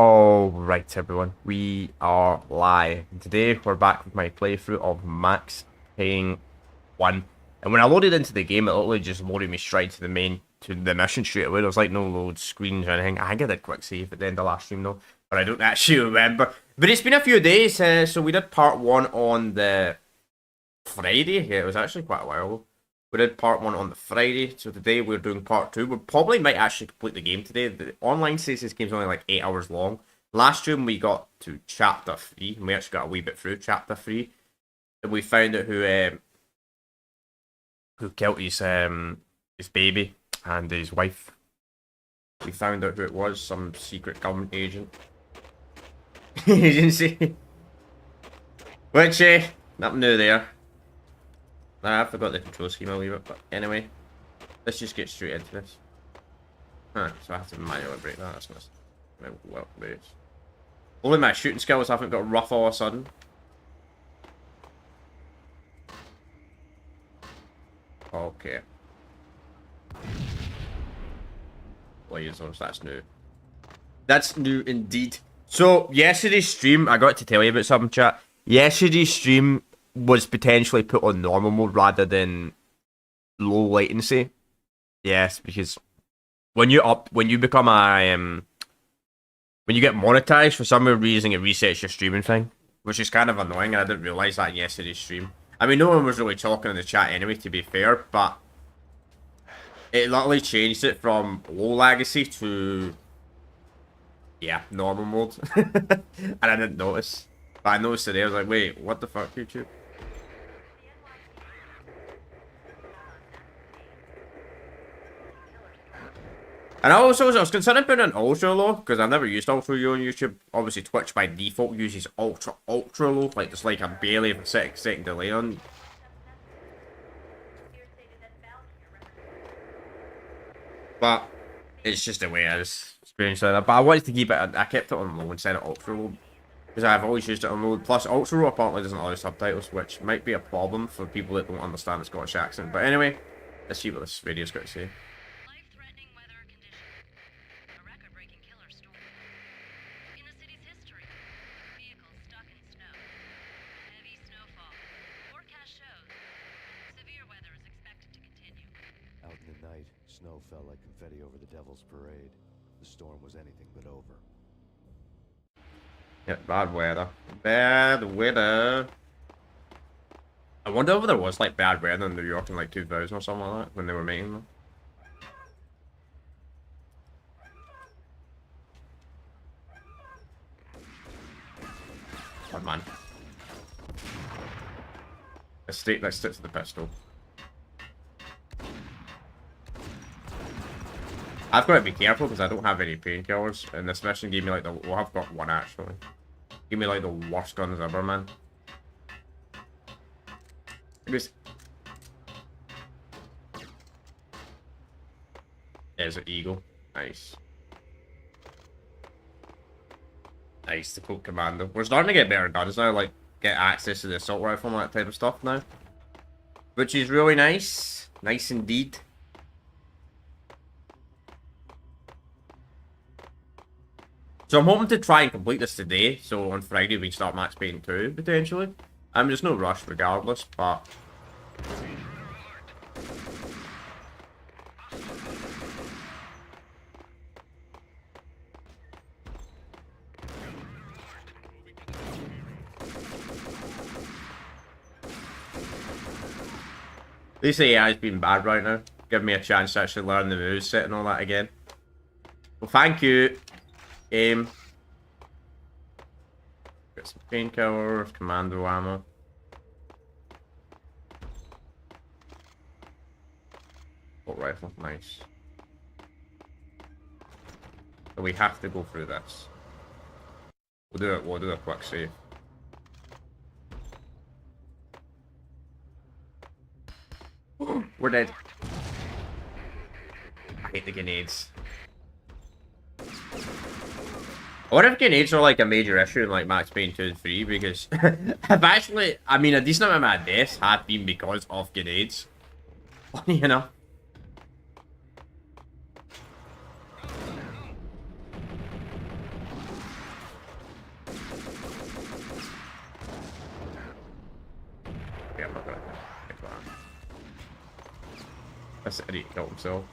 All right, everyone, we are live. And today we're back with my playthrough of Max Payne 1. And when I loaded into the game, it literally just loaded me straight to the mission straight away. There was like no load screens or anything. I think I did quick save at the end of last stream though, but I don't actually remember. But it's been a few days, so we did part 1 on the Friday. Yeah, it was actually quite a while ago. We did part 1 on the Friday, so today we're doing part 2. We probably might actually complete the game today. The online says this game's only like 8 hours long. Last stream we got to chapter 3, and we actually got a wee bit through chapter 3. And we found out who killed his baby and his wife. We found out who it was, some secret government agent. Agency. Which, nothing new there. I forgot the control scheme a wee bit, but anyway, let's just get straight into this. Huh, so I have to manually break that, that's nice. Well, only my shooting skills haven't got rough all of a sudden. Okay. Lasers, that's new. That's new indeed. So, yesterday's stream, I got to tell you about something, chat. Yesterday's stream was potentially put on normal mode rather than low latency. Yes, because when you become a when you get monetized, for some reason it resets your streaming thing, which is kind of annoying, and I didn't realize that in yesterday's stream. I mean, no one was really talking in the chat anyway, to be fair, but it literally changed it from low legacy to normal mode, and I didn't notice. But I noticed today. I was like, wait, what the fuck, YouTube? And I was considering putting an ultra low because I've never used ultra low on YouTube. Obviously, Twitch by default uses ultra low, like it's like a barely a second delay on. But it's just the way I was experiencing that. But I wanted to keep it. I kept it on low instead of ultra low because I've always used it on low. Plus, ultra low apparently doesn't allow subtitles, which might be a problem for people that don't understand the Scottish accent. But anyway, let's see what this video's got to say. Snow fell like confetti over the Devil's Parade. The storm was anything but over. Yep, bad weather. Bad weather. I wonder if there was like bad weather in New York in like 2000 or something like that when they were making them. Oh man. Let's stick to the pistol. I've got to be careful because I don't have any painkillers, and this mission gave me like well, I've got one actually. Give me like the worst guns ever, man. There's an eagle. Nice. Nice, the Colt Commando. We're starting to get better guns now, like get access to the assault rifle and that type of stuff now. Which is really nice. Nice indeed. So I'm hoping to try and complete this today, so on Friday we can start Max Payne 2, potentially. There's no rush regardless, but... At least the AI's been bad right now. Give me a chance to actually learn the moveset and all that again. Well, thank you. Aim. Get some painkillers, commando ammo. Assault rifle, nice. So we have to go through this. We'll do a quick save. We're dead. I hate the grenades. I wonder if grenades are like a major issue in like Max Payne 2 and 3 because I've actually, I mean, a decent amount of my deaths have been because of grenades. Funny enough. This idiot killed himself.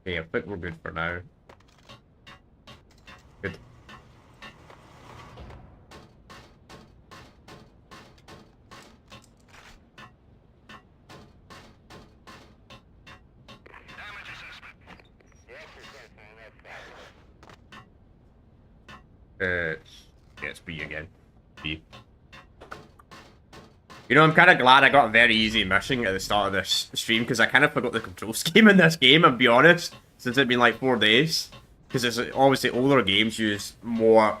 Okay, I think we're good for now. Good. Yeah, it's B again. B. You know, I'm kind of glad I got a very easy mission at the start of this stream, because I kind of forgot the control scheme in this game, I'll be honest, since it's been like 4 days. Because it's obviously older games use more,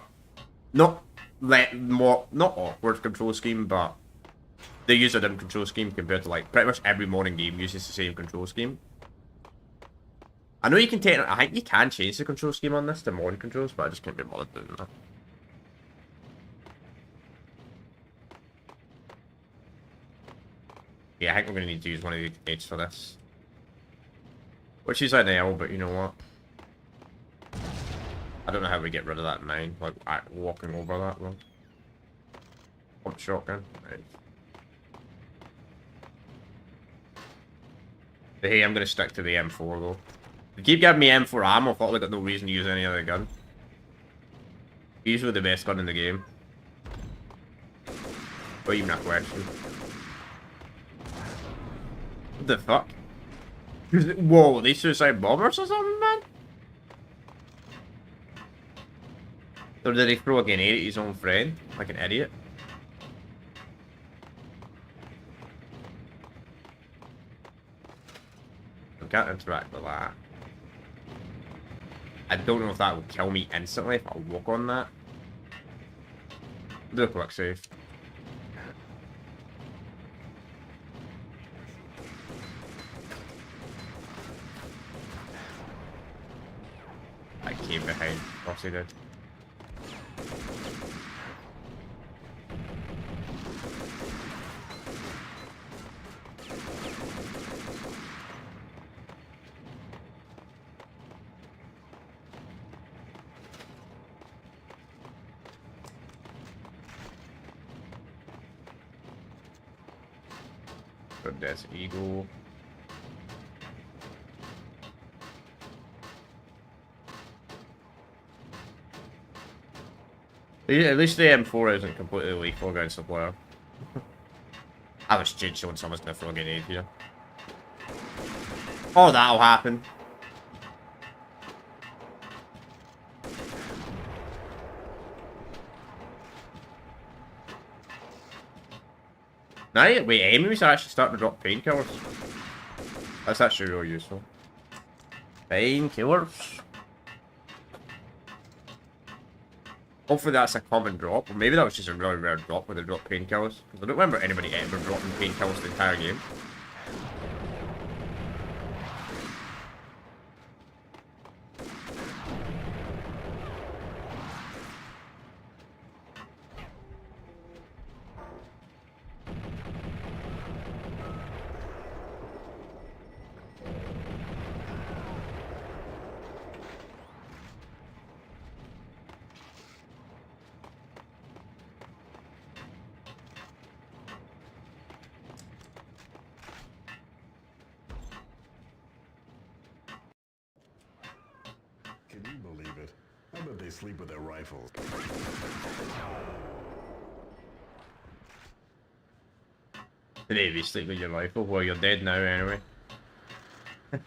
not awkward control scheme, but they use a different control scheme compared to like pretty much every modern game uses the same control scheme. I know you can take, I think you can change the control scheme on this to modern controls, but I just can't be bothered doing that. Yeah, I think we're going to need to use one of the gates for this. Which is an L, but you know what? I don't know how we get rid of that mine, like walking over that one. Pump shotgun. Right. But hey, I'm going to stick to the M4 though. They keep giving me M4 ammo, I thought I got no reason to use any other gun. Usually the best gun in the game. Or even a question. What the fuck? Whoa, they suicide bombers or something, man? Or did he throw a grenade at his own friend? Like an idiot? I can't interact with that. I don't know if that will kill me instantly if I walk on that. Do a quick save. I came behind. Of course he did. Good, there's Eagle. Yeah, at least the M4 isn't completely lethal against the player. I was jid showing someone's gonna throw a grenade here. Oh, that'll happen. Now, wait, enemies are actually starting to drop painkillers. That's actually really useful. Painkillers. Hopefully that's a common drop, or maybe that was just a really rare drop where they drop painkillers. Because I don't remember anybody ever dropping painkillers the entire game. Can you believe it? I bet they sleep with their rifles. Today you sleep with your rifle. Well, you're dead now anyway. See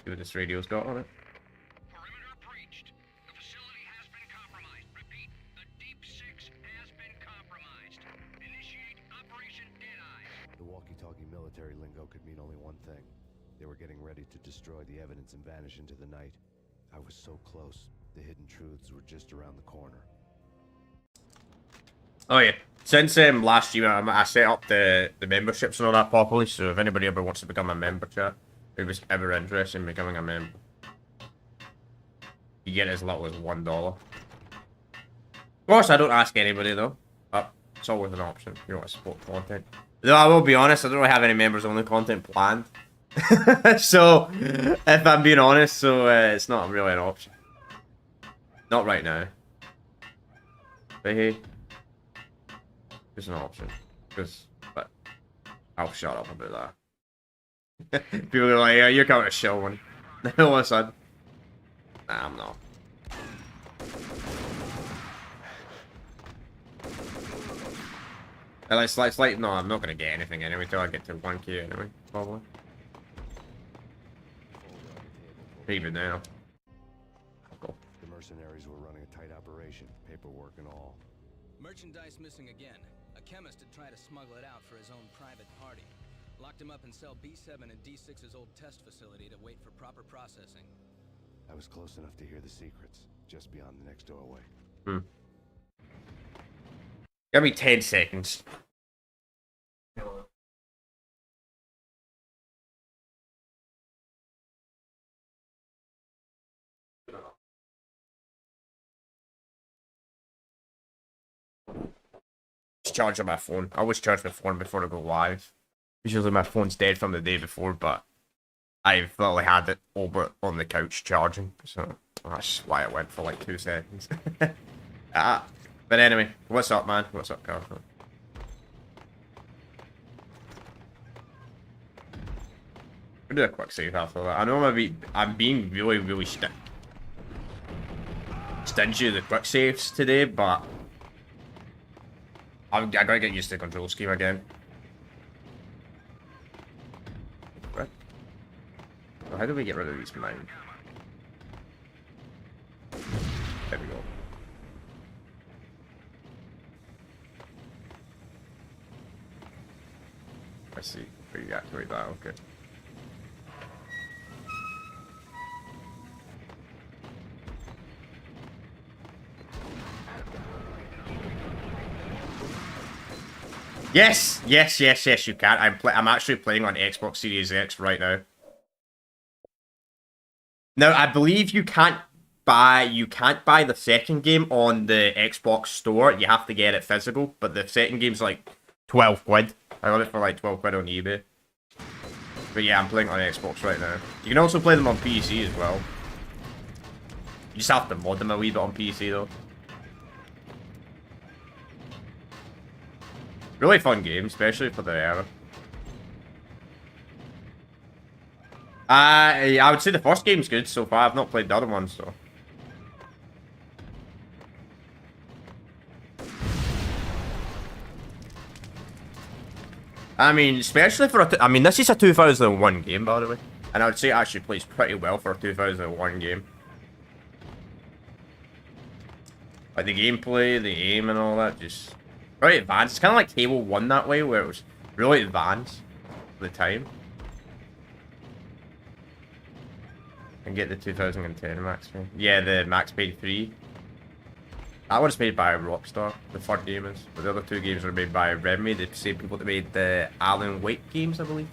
what this radio's got on it. Perimeter breached. The facility has been compromised. Repeat, the Deep Six has been compromised. Initiate Operation Deadeye. The walkie-talkie military lingo could mean only one thing. They were getting ready to destroy the evidence and vanish into the night. I was so close. The hidden truths were just around the corner. Oh yeah, since last year I set up the memberships and all that properly, so if anybody ever wants to become a member, chat, who's ever interested in becoming a member, you get as little as $1. Of course, I don't ask anybody though, but it's always an option if you want to support content. Though I will be honest, I don't really have any members only content planned. So, if I'm being honest, so it's not really an option. Not right now. But hey, it's an option. But I'll shut up about that. People are like, yeah, you're kind of a show one. All of a sudden. Nah, I'm not. And it's like, no, I'm not gonna get anything anyway until I get to 1k anyway, probably. Even now. Cool. The mercenaries were running a tight operation, paperwork and all. Merchandise missing again. A chemist had tried to smuggle it out for his own private party. Locked him up in cell B7 and D6's old test facility to wait for proper processing. I was close enough to hear the secrets, just beyond the next doorway. Give me 10 seconds. Just charging my phone. I always charge my phone before I go live. Usually my phone's dead from the day before, but I've literally had it over on the couch charging, so that's why it went for like 2 seconds. But anyway, what's up, man? What's up, Carl? We'll do a quick save after that. I know I'm being really stingy with the quick saves today, but I gotta get used to the control scheme again. Right. So how do we get rid of these mines? There we go. I see. We activate that, okay. Yes, you can. I'm actually playing on Xbox Series X right now. Now, I believe you can't buy the second game on the Xbox store. You have to get it physical, but the second game's like 12 quid. I got it for like 12 quid on eBay. But yeah, I'm playing on Xbox right now. You can also play them on PC as well. You just have to mod them a wee bit on PC though. Really fun game, especially for the era. I would say the first game's good so far. I've not played the other ones though. I mean, especially for I mean, this is a 2001 game, by the way. And I would say it actually plays pretty well for a 2001 game. Like the gameplay, the aim and all that, just very advanced. It's kind of like Halo 1 that way, where it was really advanced for the time. And get the 2010 Max Payne. Yeah, the Max Payne 3. That one's made by Rockstar, the third game is. But the other two games were made by Remedy, the same people that made the Alan Wake games, I believe.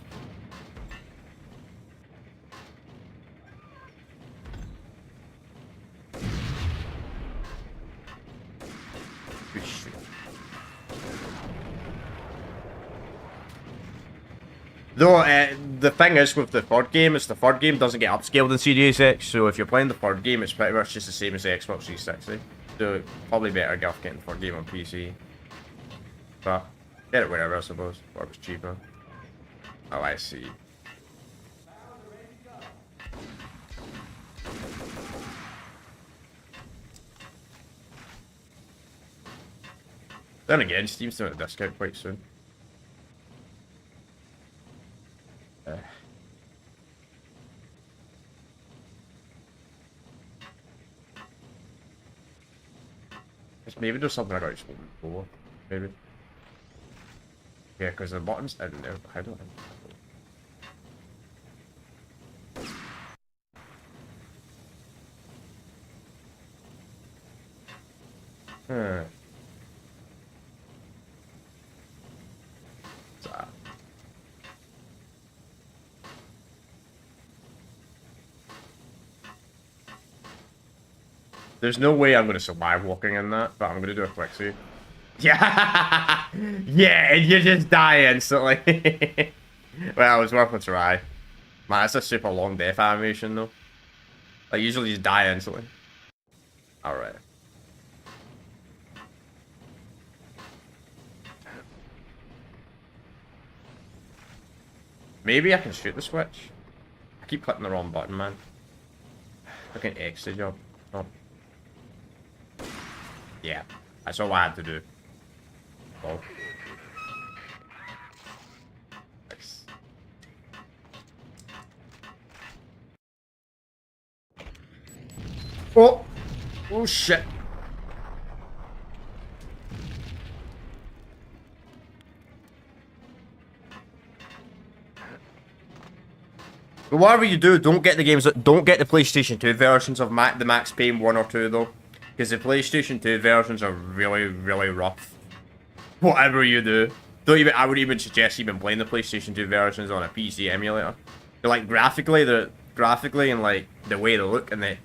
Though, the thing is with the third game is the third game doesn't get upscaled in Series X, so if you're playing the third game, it's pretty much just the same as the Xbox 360. So, probably better go getting the third game on PC. But, get it wherever, I suppose. Or it's cheaper. Oh, I see. Then again, Steam's doing a discount quite soon. Maybe there's something I got explained before. Maybe. Yeah, because the button's in there. How do I... What's that? There's no way I'm going to survive walking in that, but I'm going to do a quick save. Yeah! Yeah, and you just die instantly. Well, it was worth a try. Man, that's a super long death animation though. I usually just die instantly. Alright. Maybe I can shoot the switch. I keep clicking the wrong button, man. Fucking X the job. Oh. Yeah, that's all I had to do. Oh. Nice. Oh! Oh shit. But whatever you do, don't get the games. Don't get the PlayStation 2 versions of the Max Payne 1 or 2 though, because the PlayStation 2 versions are really, really rough. Whatever you do, don't even. I would even suggest even playing the PlayStation 2 versions on a PC emulator. They're like graphically and like the way they look, and they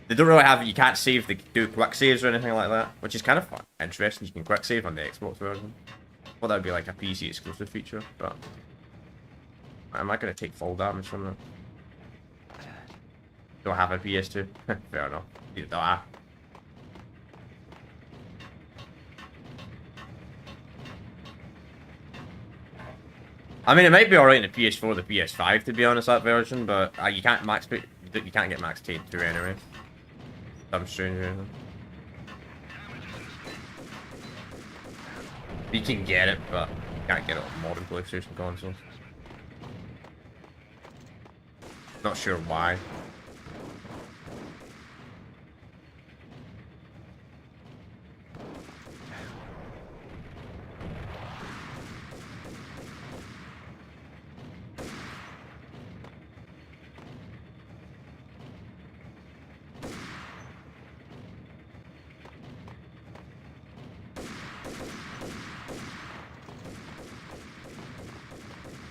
don't really have. You can't save do quick saves or anything like that, which is kind of fun, interesting. You can quick save on the Xbox version. Well, that would be like a PC exclusive feature, but am I gonna take full damage from that? Don't have a PS2. Fair enough. Neither do I. I mean, it might be alright in the PS4 or the PS5 to be honest, that version, but you can't get Max Payne 2 anyway. Some strange reason. You can get it, but you can't get it on modern PlayStation consoles. Not sure why.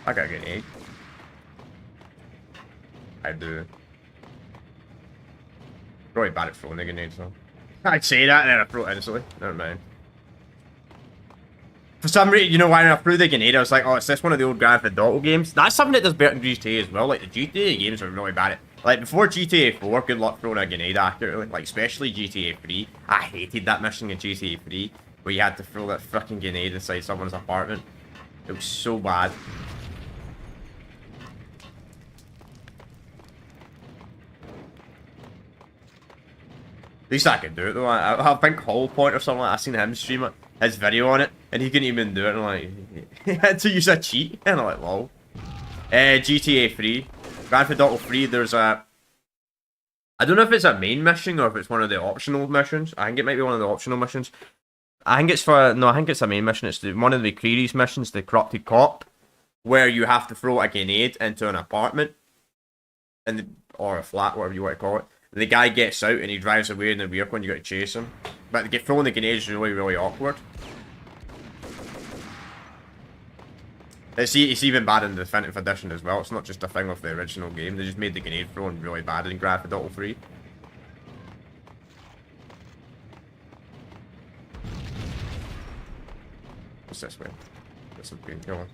I gotta get 8. I do. Probably bad at throwing the grenades though. I'd say that and then I throw it instantly. Never mind. For some reason, you know, when I threw the grenade, I was like, oh, it's this one of the old Grand Theft Auto games. That's something that does better in GTA as well. Like, the GTA games are really bad at. Like, before GTA 4, good luck throwing a grenade accurately. Like, especially GTA 3. I hated that mission in GTA 3, where you had to throw that fucking grenade inside someone's apartment. It was so bad. At least I could do it though. I think Hollow Point or something like that, I seen him stream it, his video on it, and he couldn't even do it. And like, he had to use a cheat, and I'm like, lol. GTA 3, Grand Theft Auto 3. There's a, I don't know if it's a main mission or if it's one of the optional missions. I think it might be one of the optional missions. I think it's a main mission. It's one of the McCreary's missions, the Corrupted Cop, where you have to throw a grenade into an apartment, or a flat, whatever you want to call it. The guy gets out and he drives away in the vehicle and you got to chase him. But throwing the grenade is really, really awkward. It's even bad in the Definitive Edition as well. It's not just a thing of the original game. They just made the grenade throwing really bad in Grand Theft Auto 3. What's this way? Got some painkiller.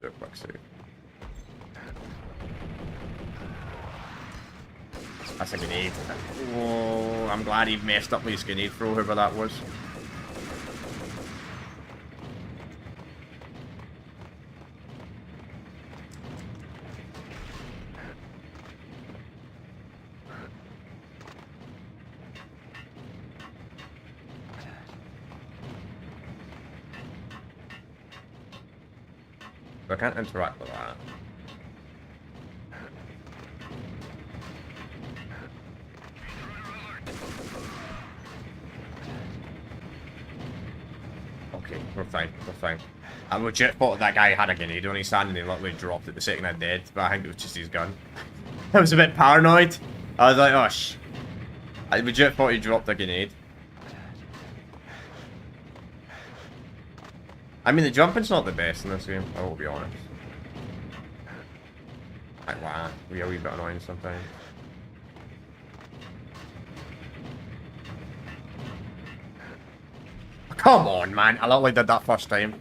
Do a quick save. That's a grenade. Oh, I'm glad he messed up his grenade throw, whoever that was. I can't interact with that. Okay, we're fine, we're fine. I legit thought that guy had a grenade on his hand and he literally dropped it the second I did, but I think it was just his gun. I was a bit paranoid. I was like, oh sh. I legit thought he dropped a grenade. I mean, the jumping's not the best in this game, I will be honest. Like, wow, we are a wee bit annoying sometimes. Come on, man. I literally did that first time.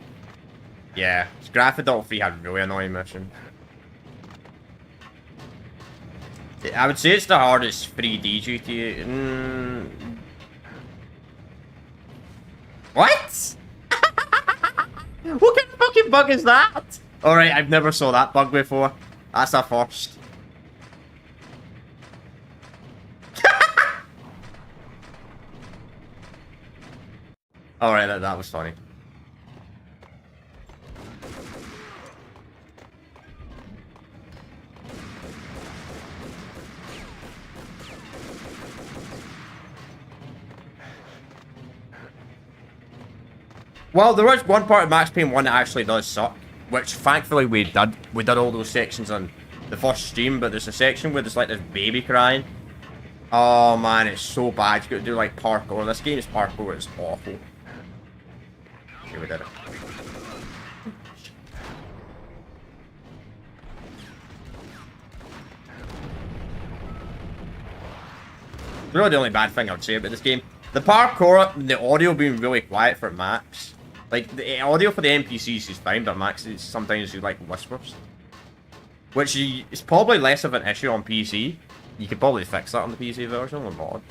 Yeah, Grand Theft Auto 3 had really annoying missions. I would say it's the hardest 3D GTA. What? What kind of fucking bug is that? Alright, I've never saw that bug before. That's a first. Alright, that was funny. Well, there was one part of Max Payne 1 that actually does suck, which thankfully we did. We did all those sections on the first stream, but there's a section where there's like this baby crying. Oh man, it's so bad. You got to do like parkour. This game is parkour. It's awful. Okay, we did it. Really, the only bad thing I would say about this game, the parkour, the audio being really quiet for Max. Like, the audio for the NPCs is fine, but Max is sometimes you like whispers. Which is probably less of an issue on PC. You could probably fix that on the PC version with mods.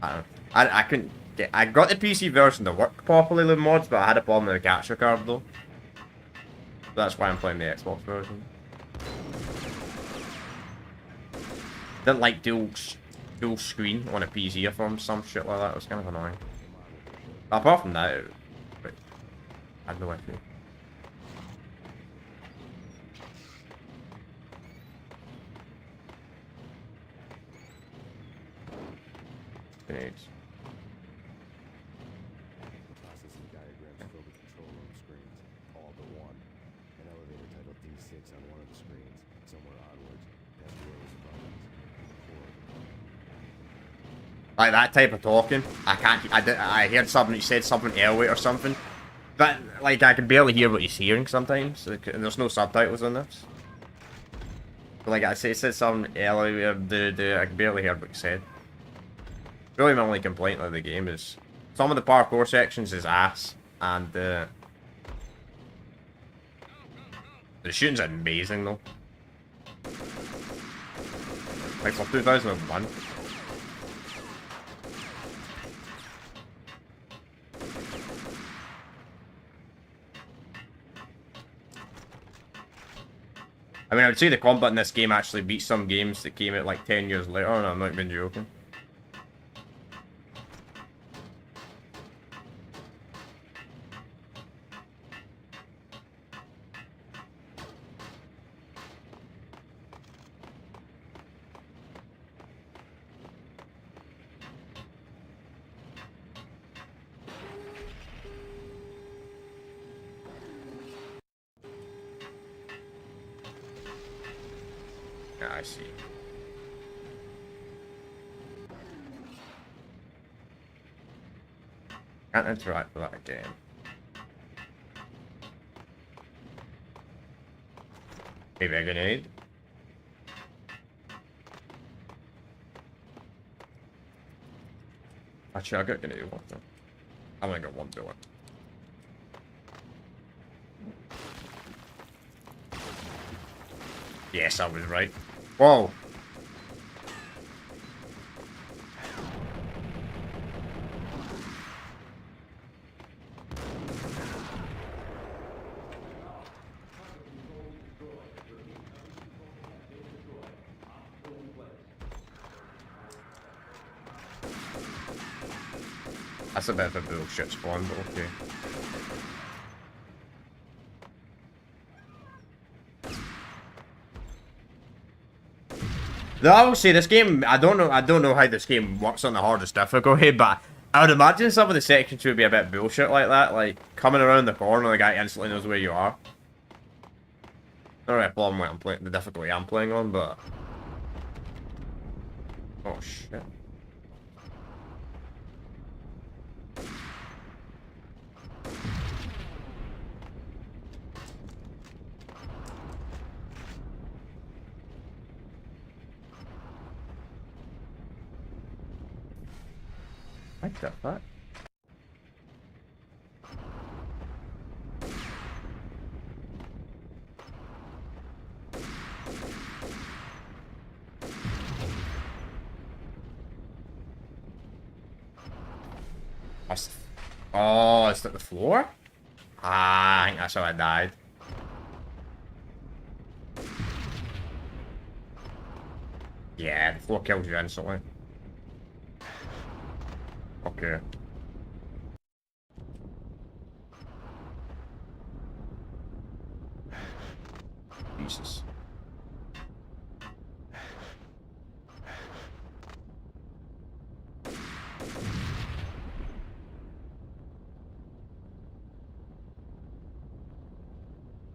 I don't know. I couldn't get... I got the PC version to work properly with mods, but I had a problem with the capture card though. So that's why I'm playing the Xbox version. Didn't like dual screen on a PC or some shit like that. It was kind of annoying. But apart from that, I have no idea. Grenades. Processing diagrams fill the control room screens, all but one. An elevator titled D6 on one of the screens. Somewhere onwards, past the areas of buttons. Like that type of talking, I can't. I heard something. He said something earlier or something, but like I can barely hear what he's hearing sometimes. And there's no subtitles on this. But, like I said something earlier. I can barely hear what he said. Really, my only complaint of the game is some of the parkour sections is ass, and the shooting's amazing though. Like for 2001. I mean, I would say the combat in this game actually beats some games that came out like 10 years later, and I'm not even joking. I see. Can't interact with that again. Maybe a grenade. Actually, I got grenade one though. I only got one bullet. Yes, I was right. Whoa. That's a bit of a bullshit spawn, but okay. Though I will say this game, I don't know how this game works on the hardest difficulty, but I would imagine some of the sections would be a bit bullshit like that, like coming around the corner, the guy instantly knows where you are. Not really a problem with the difficulty I'm playing on, but oh shit. What the fuck? Oh, it's at the floor? Ah, I think that's how I died. Yeah, the floor kills you instantly. Okay. Jesus.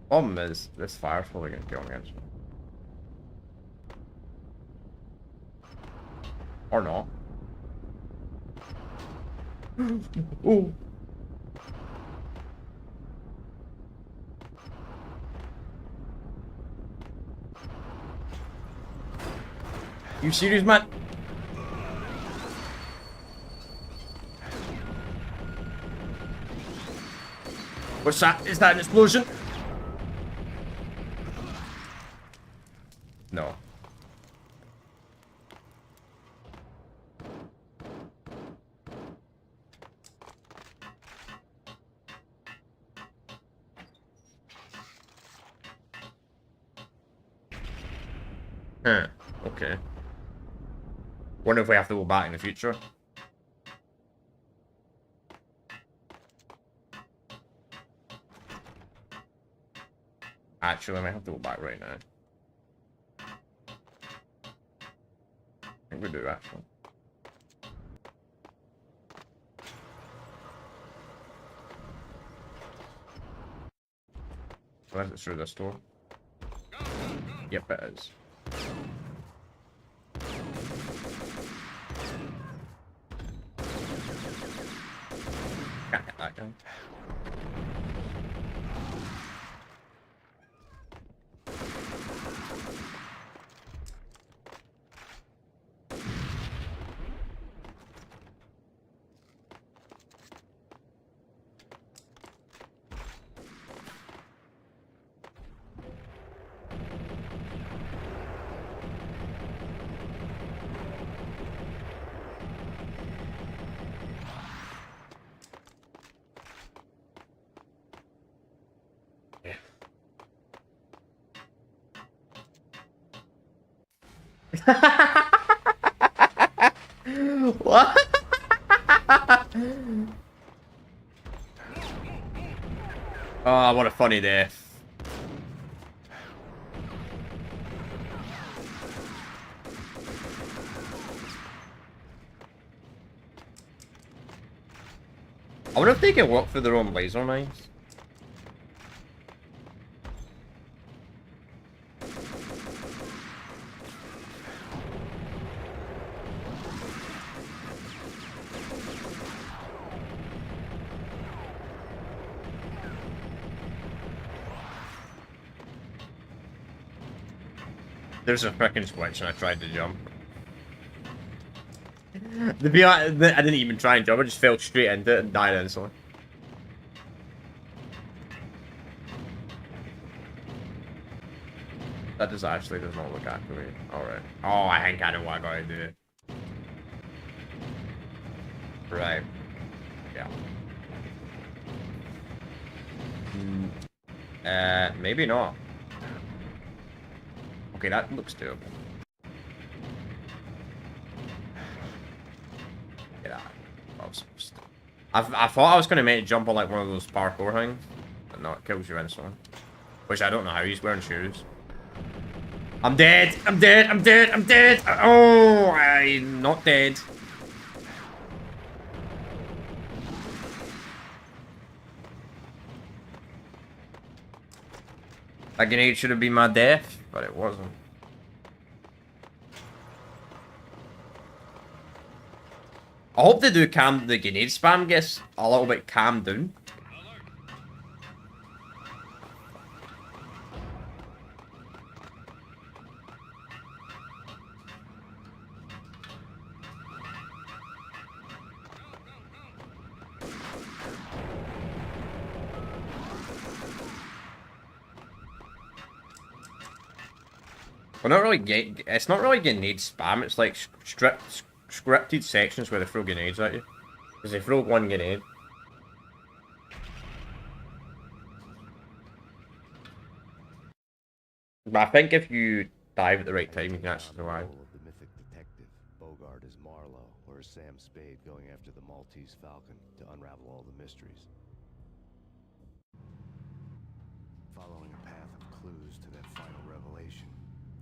Problem is, this fire's probably gonna kill me against me. Or not. Ooh. You serious, man? What's that? Is that an explosion? No. Huh. Okay. Wonder if we have to go back in the future. Actually, I might have to go back right now. I think we do, actually. Unless it's through this door. Yep, it is. Can't get that guy. What? Oh, what a funny death. I wonder if they can walk through their own laser mines. There's a freaking switch and I tried to jump. To be honest, I didn't even try and jump, I just fell straight into it and died instantly. That does actually does not look accurate. Alright. Oh, I think I know what I gotta do. Right. Yeah. Maybe not. Okay, that looks doable. Get out. I thought I was gonna make it jump on like one of those parkour things, but no, it kills you instantly. Which I don't know how he's wearing shoes. I'm dead! I'm dead! I'm dead! I'm dead! Oh, I'm not dead. That grenade should have been my death, but it wasn't. I hope they do calm the grenade spam gets a little bit calmed down. We're not really it's not really grenade spam, it's like scripted sections where they throw grenades at you. Because they throw one grenade. But I think if you dive at the right time, you can actually survive. The role of the mythic detective, Bogart is Marlowe, or is Sam Spade going after the Maltese Falcon to unravel all the mysteries. Following a path of clues to that final revelation,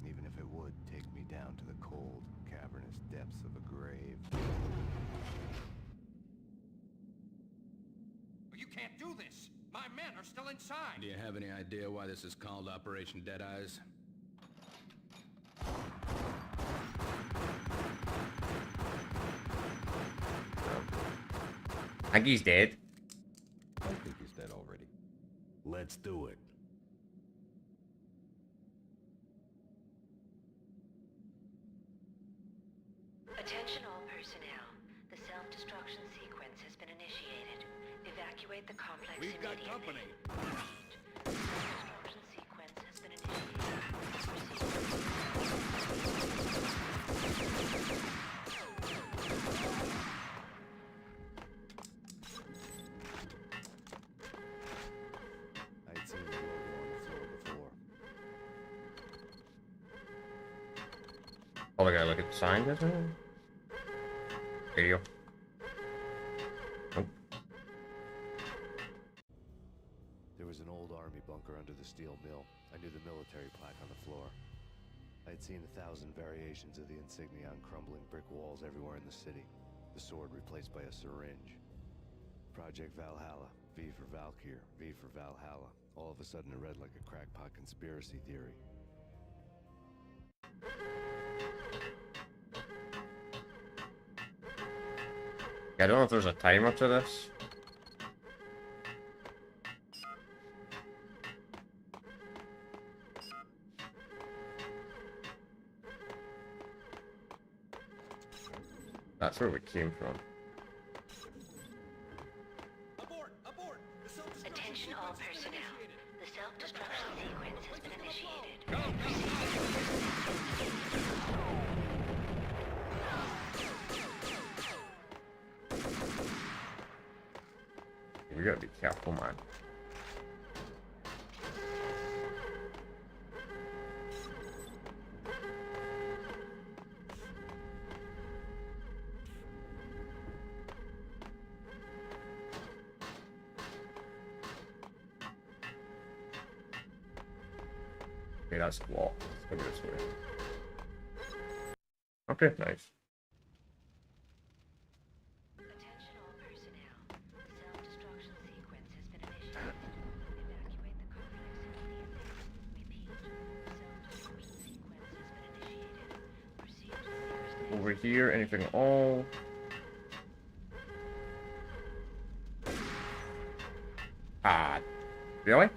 even if it would take me down to the cold, cavernous depths of a grave. You can't do this! My men are still inside! Do you have any idea why this is called Operation Deadeyes? I think he's dead. I think he's dead already. Let's do it. Attention all personnel. The self-destruction sequence has been initiated. Evacuate the complex We've got immediately. company. The self-destruction sequence has been initiated. I had seen the logo on the floor before. Oh, we gotta look at the signs, isn't it? There you go. Oh. There was an old army bunker under the steel mill. I knew the military plaque on the floor. I had seen 1,000 variations of the insignia on crumbling brick walls everywhere in the city. The sword replaced by a syringe. Project Valhalla, V for Valkyr, V for Valhalla. All of a sudden it read like a crackpot conspiracy theory. Yeah, I don't know if there's a timer to this. That's where we came from. Abort! Abort! The self-destruction Attention all sequence has been personnel. initiated. The self-destruction sequence has been initiated. We gotta be careful, man. Okay, that's locked. Let's go this way. Okay, nice. Attention all personnel. The self-destruction sequence has been initiated. Evacuate the complex immediately. Repeat. The self-destruction sequence has been initiated. Proceed to the nearest exit. Over here, anything at all? Ah, really?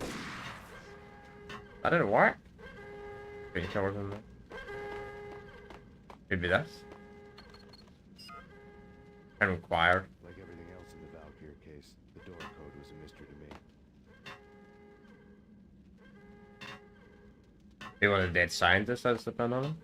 That didn't work? Painkillers in there. Could be this. And required. Like everything else in the Valkyr case, the door code was a mystery to me. They want a dead scientist that's depend on him.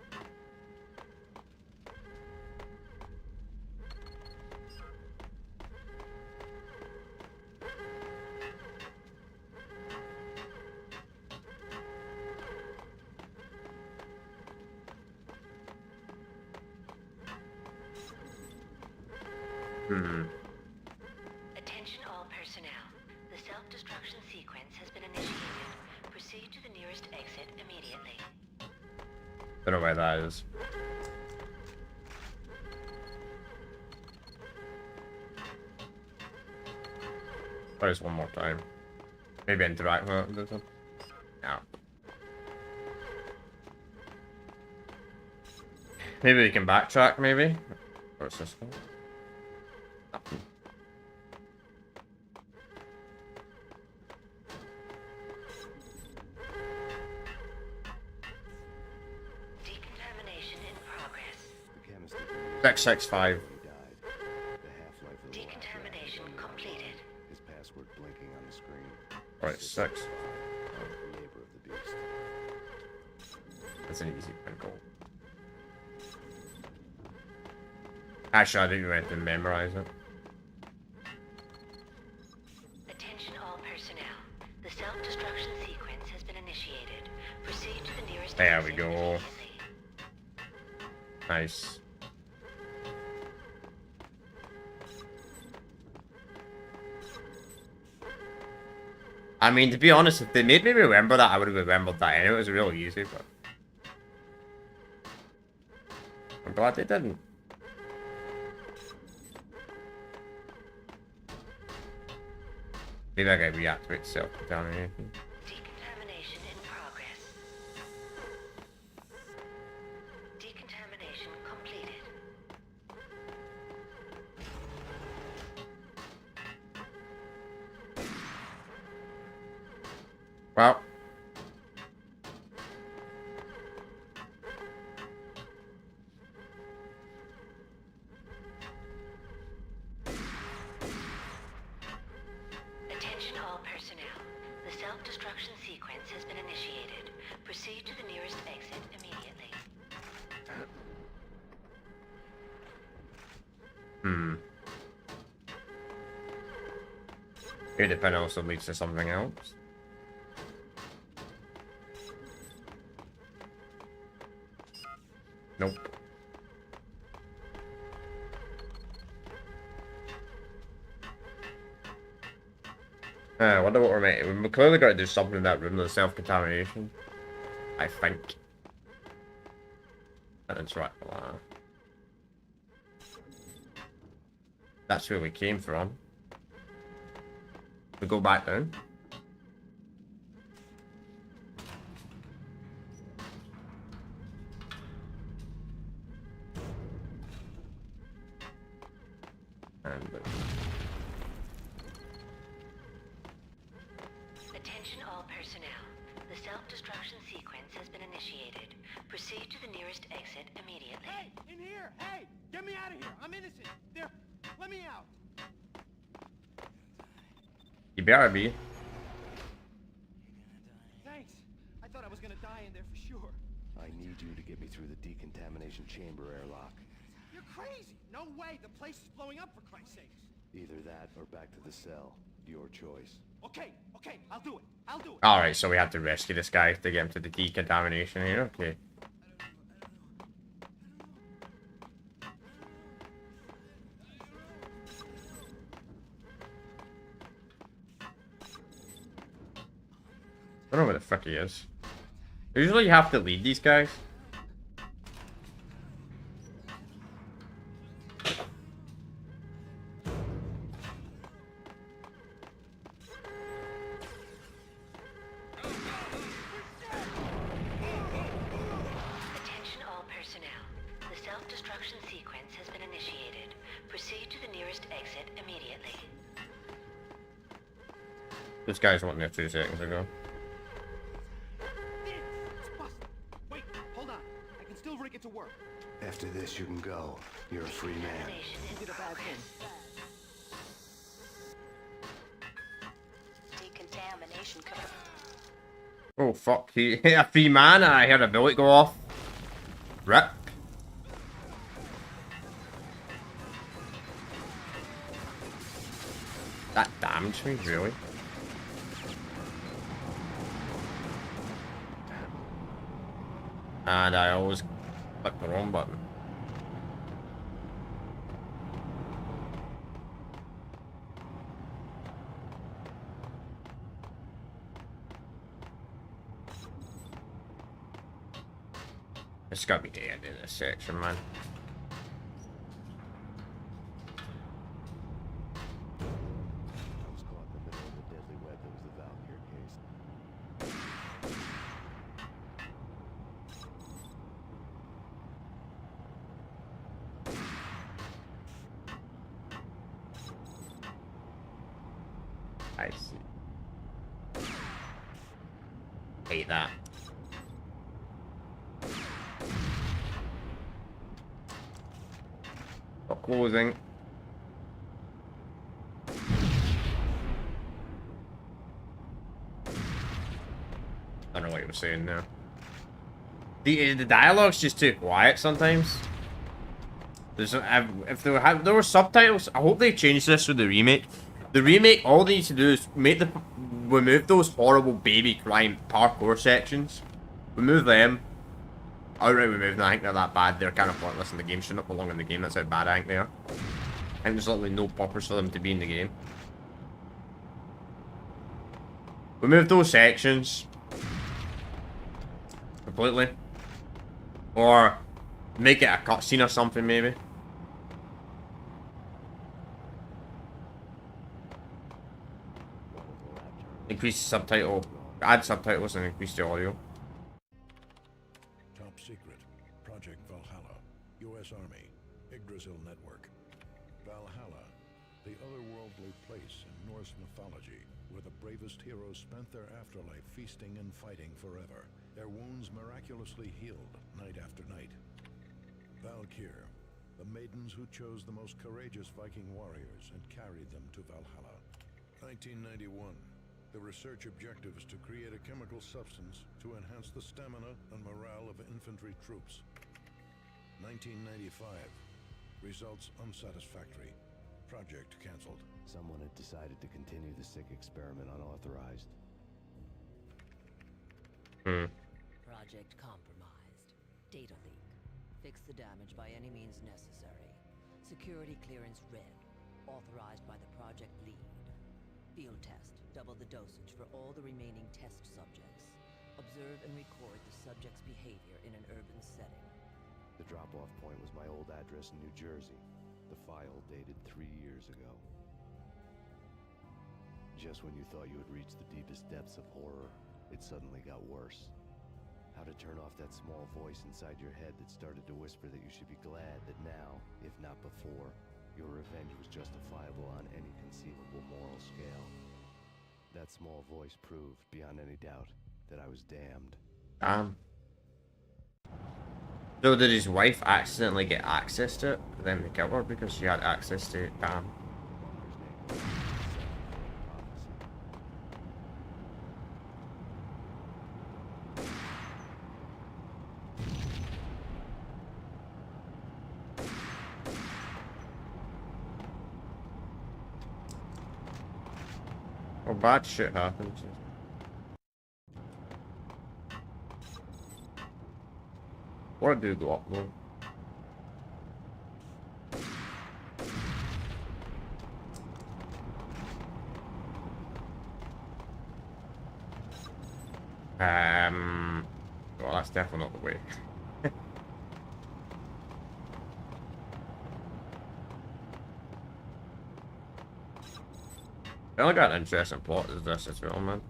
Attention all personnel. The self-destruction sequence has been initiated. Proceed to the nearest exit immediately. Don't know where that is. Try this one more time. Maybe interact with it. This one. No. Maybe we can backtrack, maybe? Or is this one? No. Decontamination in progress. The chemist at the 665. he died. The half-life of the last Decontamination reactor completed. His password blinking on the screen. Alright, 6. Neighbor of the beast. That's an easy one goal. Actually, I didn't even have to memorize it. There we go. Nice. I mean, to be honest, if they made me remember that, I would have remembered that anyway. It was really easy, but I'm glad they didn't. Maybe I gotta reactivate self-contamination. Decontamination in progress. Decontamination completed. Well. Attention all personnel. The self-destruction sequence has been initiated. Proceed to the nearest exit immediately. Maybe the pen also leads to something else. Nope. I wonder what we're making. We clearly got to do something in that room, the self-contamination. I think. That's right. That's where we came from. We go back then. And Attention all personnel. The self-destruction sequence has been initiated. Proceed to the nearest exit immediately. Hey, in here! Hey, get me out of here! I'm innocent. There, let me out. you better be. Thanks. I thought I was gonna die in there for sure. I need you to get me through the decontamination chamber airlock. You're crazy. No way. The place is blowing up for Christ's sakes. Either that or back to the cell. Your choice. Okay, I'll do it. I'll do it. Alright, so we have to rescue this guy to get him to the decontamination here. Okay. I don't know where the fuck he is. Usually you have to lead these guys. Attention all personnel. The self-destruction sequence has been initiated. Proceed to the nearest exit immediately. This guy's wasn't there 2 seconds ago. It's busted. Wait, hold on. I can still rig it to work. After this, you can go. You're a free man. Decontamination in progress. Decontamination complete. Oh fuck, he hit a free man and I heard a bullet go off. Rip. That damaged me, really? And I always click the wrong button. It's gotta be dead in this section, man. I was caught in the middle of the deadly web that was the Valkyr case. I see. Hate that. Stop closing. I don't know what you were saying there. The dialogue's just too quiet sometimes. There's if there were subtitles, I hope they changed this with the remake. The remake, all they need to do is remove those horrible baby crime parkour sections. Remove them. outright removing. I think they're that bad. They're kind of pointless in the game. Should not belong in the game. That's how bad I think they are. I think there's literally no purpose for them to be in the game. Remove those sections completely, or make it a cutscene or something maybe. Increase subtitle, add subtitles and increase the audio. Top secret. Project Valhalla. U.S. Army. Yggdrasil Network. Valhalla. The otherworldly place in Norse mythology where the bravest heroes spent their afterlife feasting and fighting forever. Their wounds miraculously healed night after night. Valkyr. The maidens who chose the most courageous Viking warriors and carried them to Valhalla. 1991. The research objective is to create a chemical substance to enhance the stamina and morale of infantry troops. 1995. Results unsatisfactory. Project cancelled. Someone had decided to continue the sick experiment unauthorized. Project compromised. Data leak. Fix the damage by any means necessary. Security clearance red. Authorized by the project lead. Field test. Double the dosage for all the remaining test subjects. Observe and record the subject's behavior in an urban setting. The drop-off point was my old address in New Jersey. The file dated 3 years ago. Just when you thought you had reached the deepest depths of horror, it suddenly got worse. How to turn off that small voice inside your head that started to whisper that you should be glad that now, if not before, your revenge was justifiable on any conceivable moral scale. That small voice proved, beyond any doubt, that I was damned. So did his wife accidentally get access to it? Then they killed her because she had access to it. Oh, bad shit happens. What do go up though? Well, that's definitely not the way. I only got an interesting plot as this as well, man.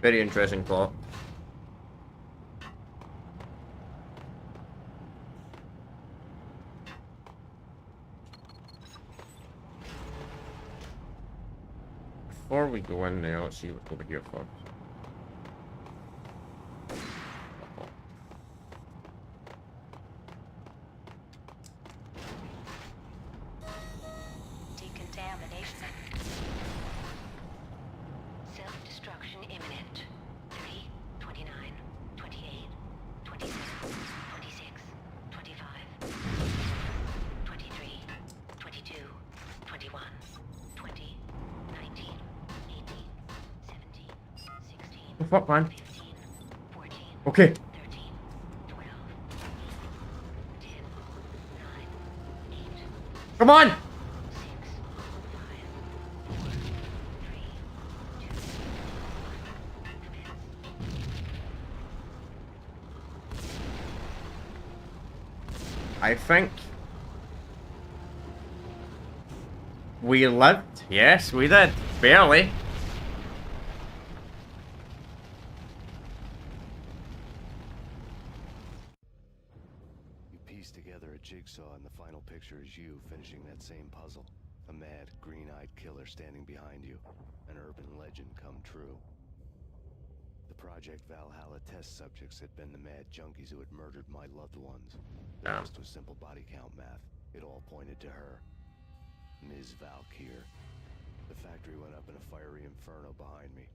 Very interesting plot. Before we go in there, let's see what's over here first. Decontamination. Self-destruction imminent. 3, 29, 28, 27, 26, 25, 23, 22, 21, 20, 19, 18, 17, 16, The fuck, man? 15, 14, Okay. 13, 12, 10, 9, 8, Come on! 6, 5, 4, 3, 2, 1. I think we lived. Yes, we did. Barely. You piece together a jigsaw and the final picture is you finishing that same puzzle. A mad, green-eyed killer standing behind you. An urban legend come true. The Project Valhalla test subjects had been the mad junkies who had murdered my loved ones. The Yeah. rest was simple body count math. It all pointed to her. Ms. Valkyr. The factory went up in a fiery inferno behind me.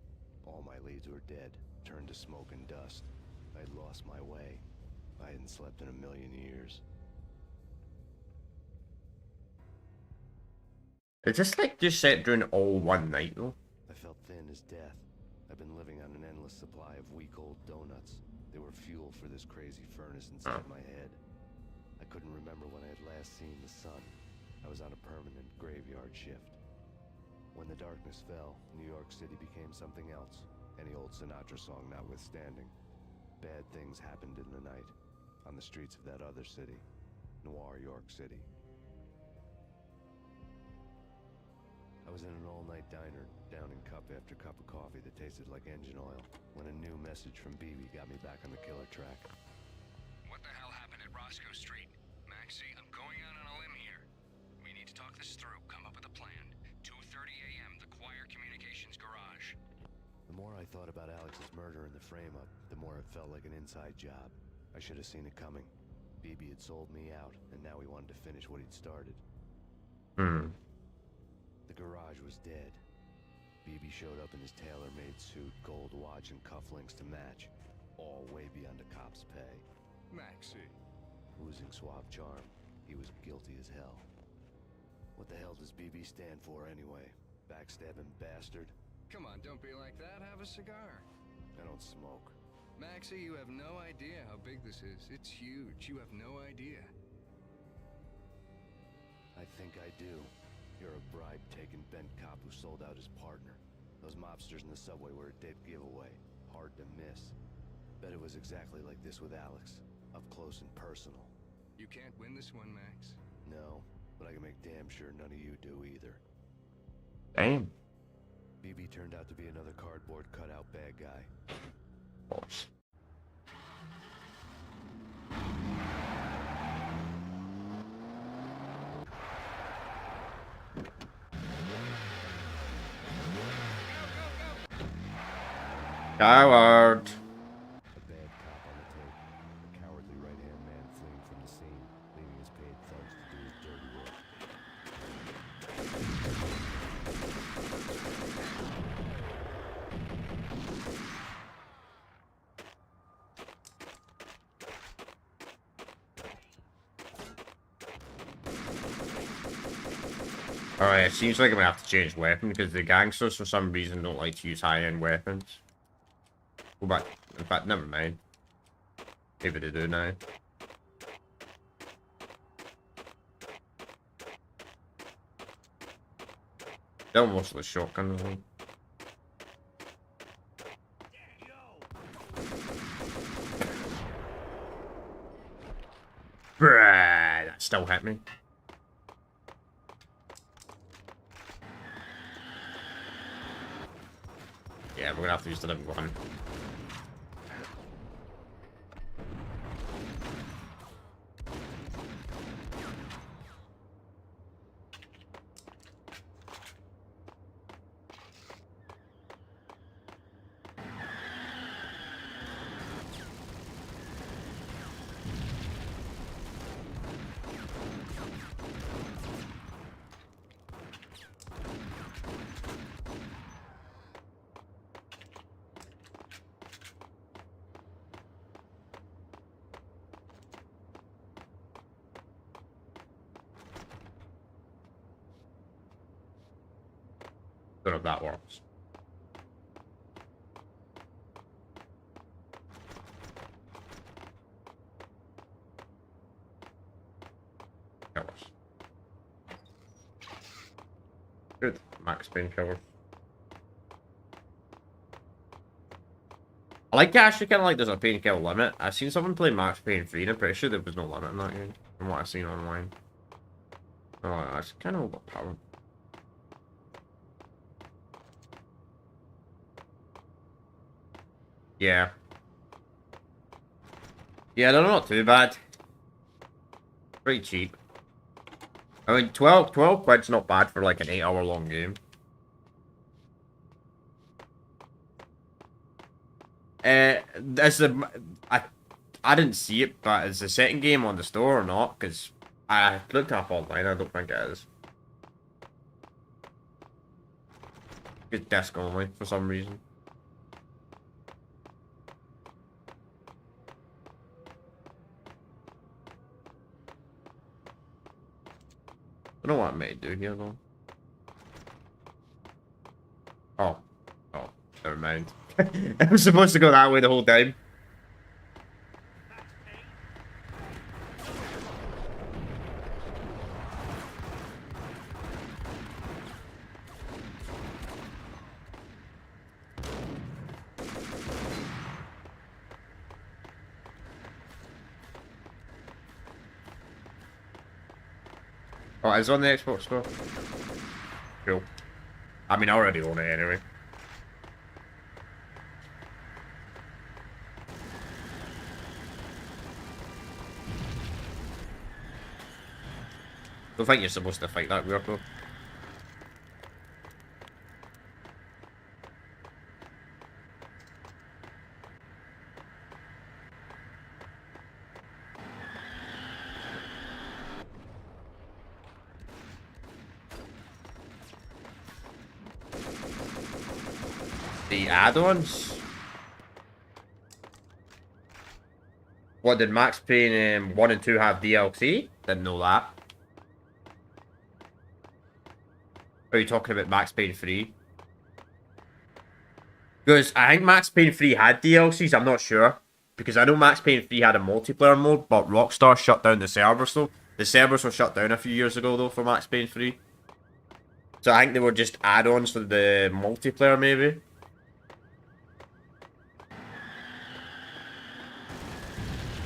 All my leads were dead, turned to smoke and dust. I'd lost my way. I hadn't slept in a million years. Is this like just set during all one night though? I felt thin as death. I've been living on an endless supply of week-old donuts. They were fuel for this crazy furnace inside my head. I couldn't remember when I had last seen the sun. I was on a permanent graveyard shift. When the darkness fell, New York City became something else, any old Sinatra song notwithstanding. Bad things happened in the night, on the streets of that other city, Noir York City. I was in an all-night diner, downing cup after cup of coffee that tasted like engine oil, when a new message from BB got me back on the killer track. What the hell happened at Roscoe Street? Maxie, I'm going out on a limb here. We need to talk this through, come up with a plan. 2:30 a.m., the Choir Communications Garage. The more I thought about Alex's murder and the frame-up, the more it felt like an inside job. I should have seen it coming. BB had sold me out, and now he wanted to finish what he'd started. The garage was dead. BB showed up in his tailor-made suit, gold watch, and cufflinks to match, all way beyond a cop's pay. Maxie. Oozing suave charm, he was guilty as hell. What the hell does BB stand for anyway? Backstabbing bastard? Come on, don't be like that. Have a cigar. I don't smoke. Maxie, you have no idea how big this is. It's huge. You have no idea. I think I do. You're a bribe-taking bent cop who sold out his partner. Those mobsters in the subway were a dead giveaway. Hard to miss. Bet it was exactly like this with Alex. Up close and personal. You can't win this one, Max. No, but I can make damn sure none of you do either. Damn. BB turned out to be another cardboard cutout bad guy. Coward. A bad cop on the tape. A cowardly right-hand man fleeing from the scene, leaving his paid thugs to do his dirty work. Alright, it seems like I'm gonna have to change weapon because the gangsters for some reason don't like to use high-end weapons. Go back. In fact, never mind. Maybe they do now. They're almost the shotgun, I think. Bruh, that still hit me. Yeah, we're gonna have to use the living one. Don't know if that works. That works. Good. Max Payne cover. I like actually kind of like there's a Payne kill limit. I've seen someone play Max Payne 3 and I'm pretty sure there was no limit in that game from what I've seen online. Oh, that's kind of overpowered. Yeah. Yeah, they're not too bad. Pretty cheap. I mean, 12 quid's not bad for like an 8-hour long game. I didn't see it, but is the second game on the store or not? Because I looked up online, I don't think it is. It's disc only for some reason. I don't know what I may do here though. Oh, never mind. It was supposed to go that way the whole time. Oh, it's on the Xbox Store. Cool. I mean, I already own it anyway. Don't think you're supposed to fight that weird though. The add-ons? What, did Max Payne 1 and 2 have DLC? Didn't know that. Are you talking about Max Payne 3? Because I think Max Payne 3 had DLCs, I'm not sure. Because I know Max Payne 3 had a multiplayer mode, but Rockstar shut down the servers though. The servers were shut down a few years ago though for Max Payne 3. So I think they were just add-ons for the multiplayer maybe.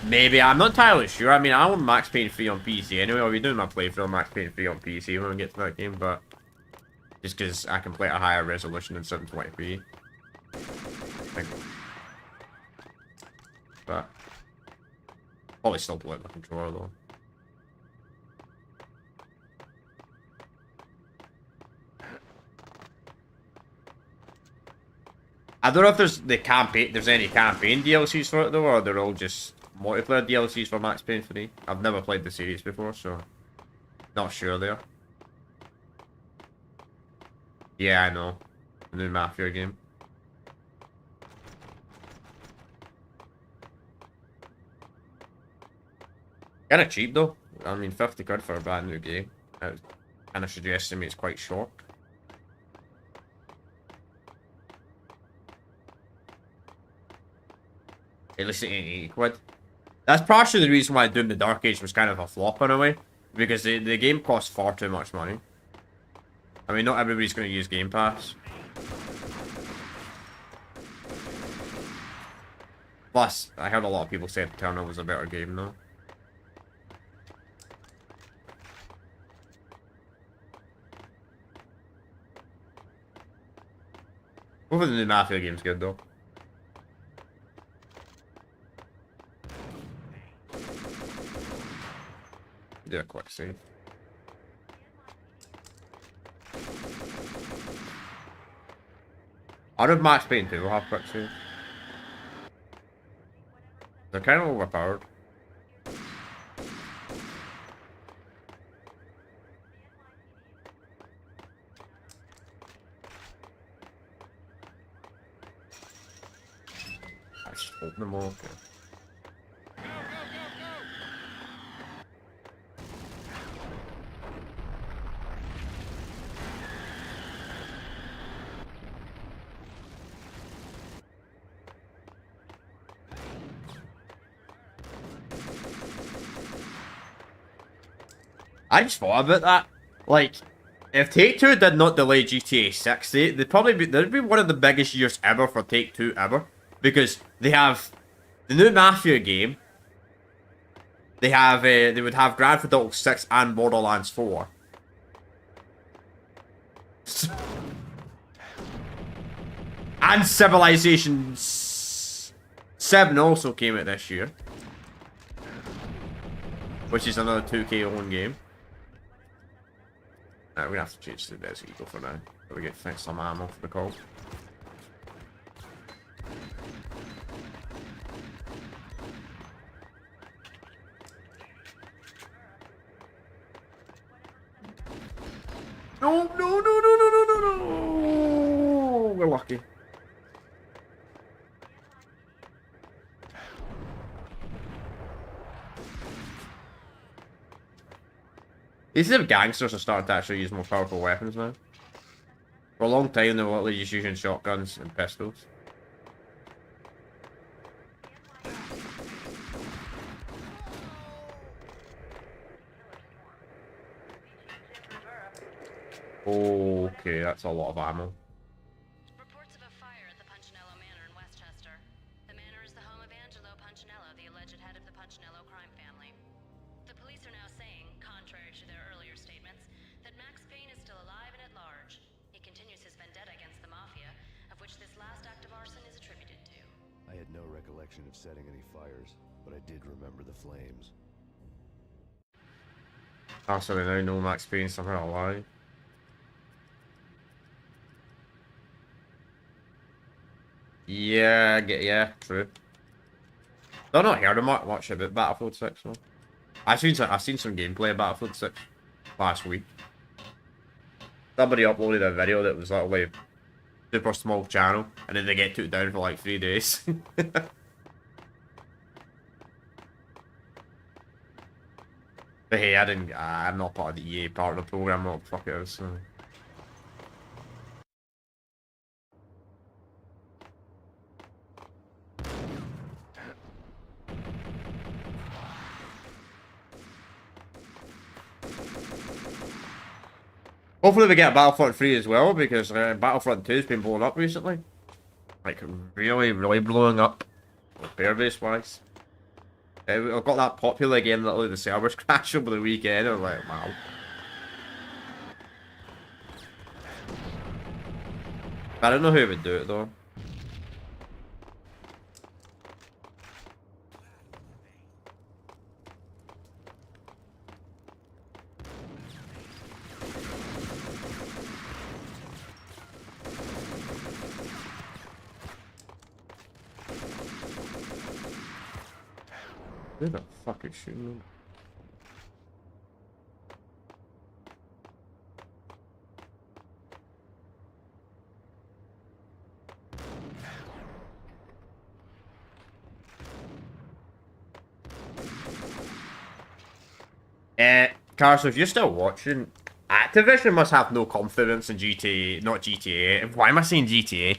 Maybe, I'm not entirely sure. I mean, I own Max Payne 3 on PC anyway. I'll be doing my playthrough on Max Payne 3 on PC when we get to that game, but just because I can play at a higher resolution than 720p. But probably still play with the controller though. I don't know if there's any campaign DLCs for it though, or they're all just multiplayer DLCs for Max Payne 3. I've never played the series before, so not sure there. Yeah, I know. The new Mafia game. Kinda cheap though. I mean, 50 quid for a brand new game. Kinda suggest to me it's quite short. At least it ain't 80 quid. That's partially the reason why Doom the Dark Age was kind of a flop in a way. Because the game costs far too much money. I mean, not everybody's going to use Game Pass. Plus, I heard a lot of people say Eternal was a better game though. Hopefully the new Mafia game's good though. Do a quick save. Out of Max Payne 2 will have quick save. They're kind of overpowered. I just open them all. Okay. I just thought about that. Like, if Take-Two did not delay GTA 6, they'd be one of the biggest years ever for Take-Two ever. Because they have the new Mafia game. They would have Grand Theft Auto 6 and Borderlands 4. And Civilization 7 also came out this year. Which is another 2K owned game. We're gonna have to change to the Desert Eagle for now. So we get some ammo for the call. No, no, no, no, no, no, no, no. We're lucky. These gangsters are starting to actually use more powerful weapons now. For a long time, they were literally just using shotguns and pistols. Okay, that's a lot of ammo. Reports of a fire at the Punchinello Manor in Westchester. The manor is the home of Angelo Punchinello, the alleged head of the Punchinello crime family. The police are now saying, contrary to their earlier statements, that Max Payne is still alive and at large. He continues his vendetta against the Mafia, of which this last act of arson is attributed to. I had no recollection of setting any fires, but I did remember the flames. Oh, so they now know Max Payne's somehow alive. Yeah, true. I've not heard of much about Battlefield 6, though. I've seen some gameplay of Battlefield 6 last week. Somebody uploaded a video that was literally super small channel, and then they get took down for like 3 days. But hey, I'm not part of the EA partner program, what the fuck it is, so. Hopefully we get Battlefront 3 as well, because Battlefront 2 has been blowing up recently. Like, really, really blowing up. Player base wise. I've got that popular again that the servers crash over the weekend. I'm like, wow. I don't know who would do it though. Who the fuck is shooting them? Carson, if you're still watching, Activision must have no confidence in GTA, not GTA. Why am I saying GTA?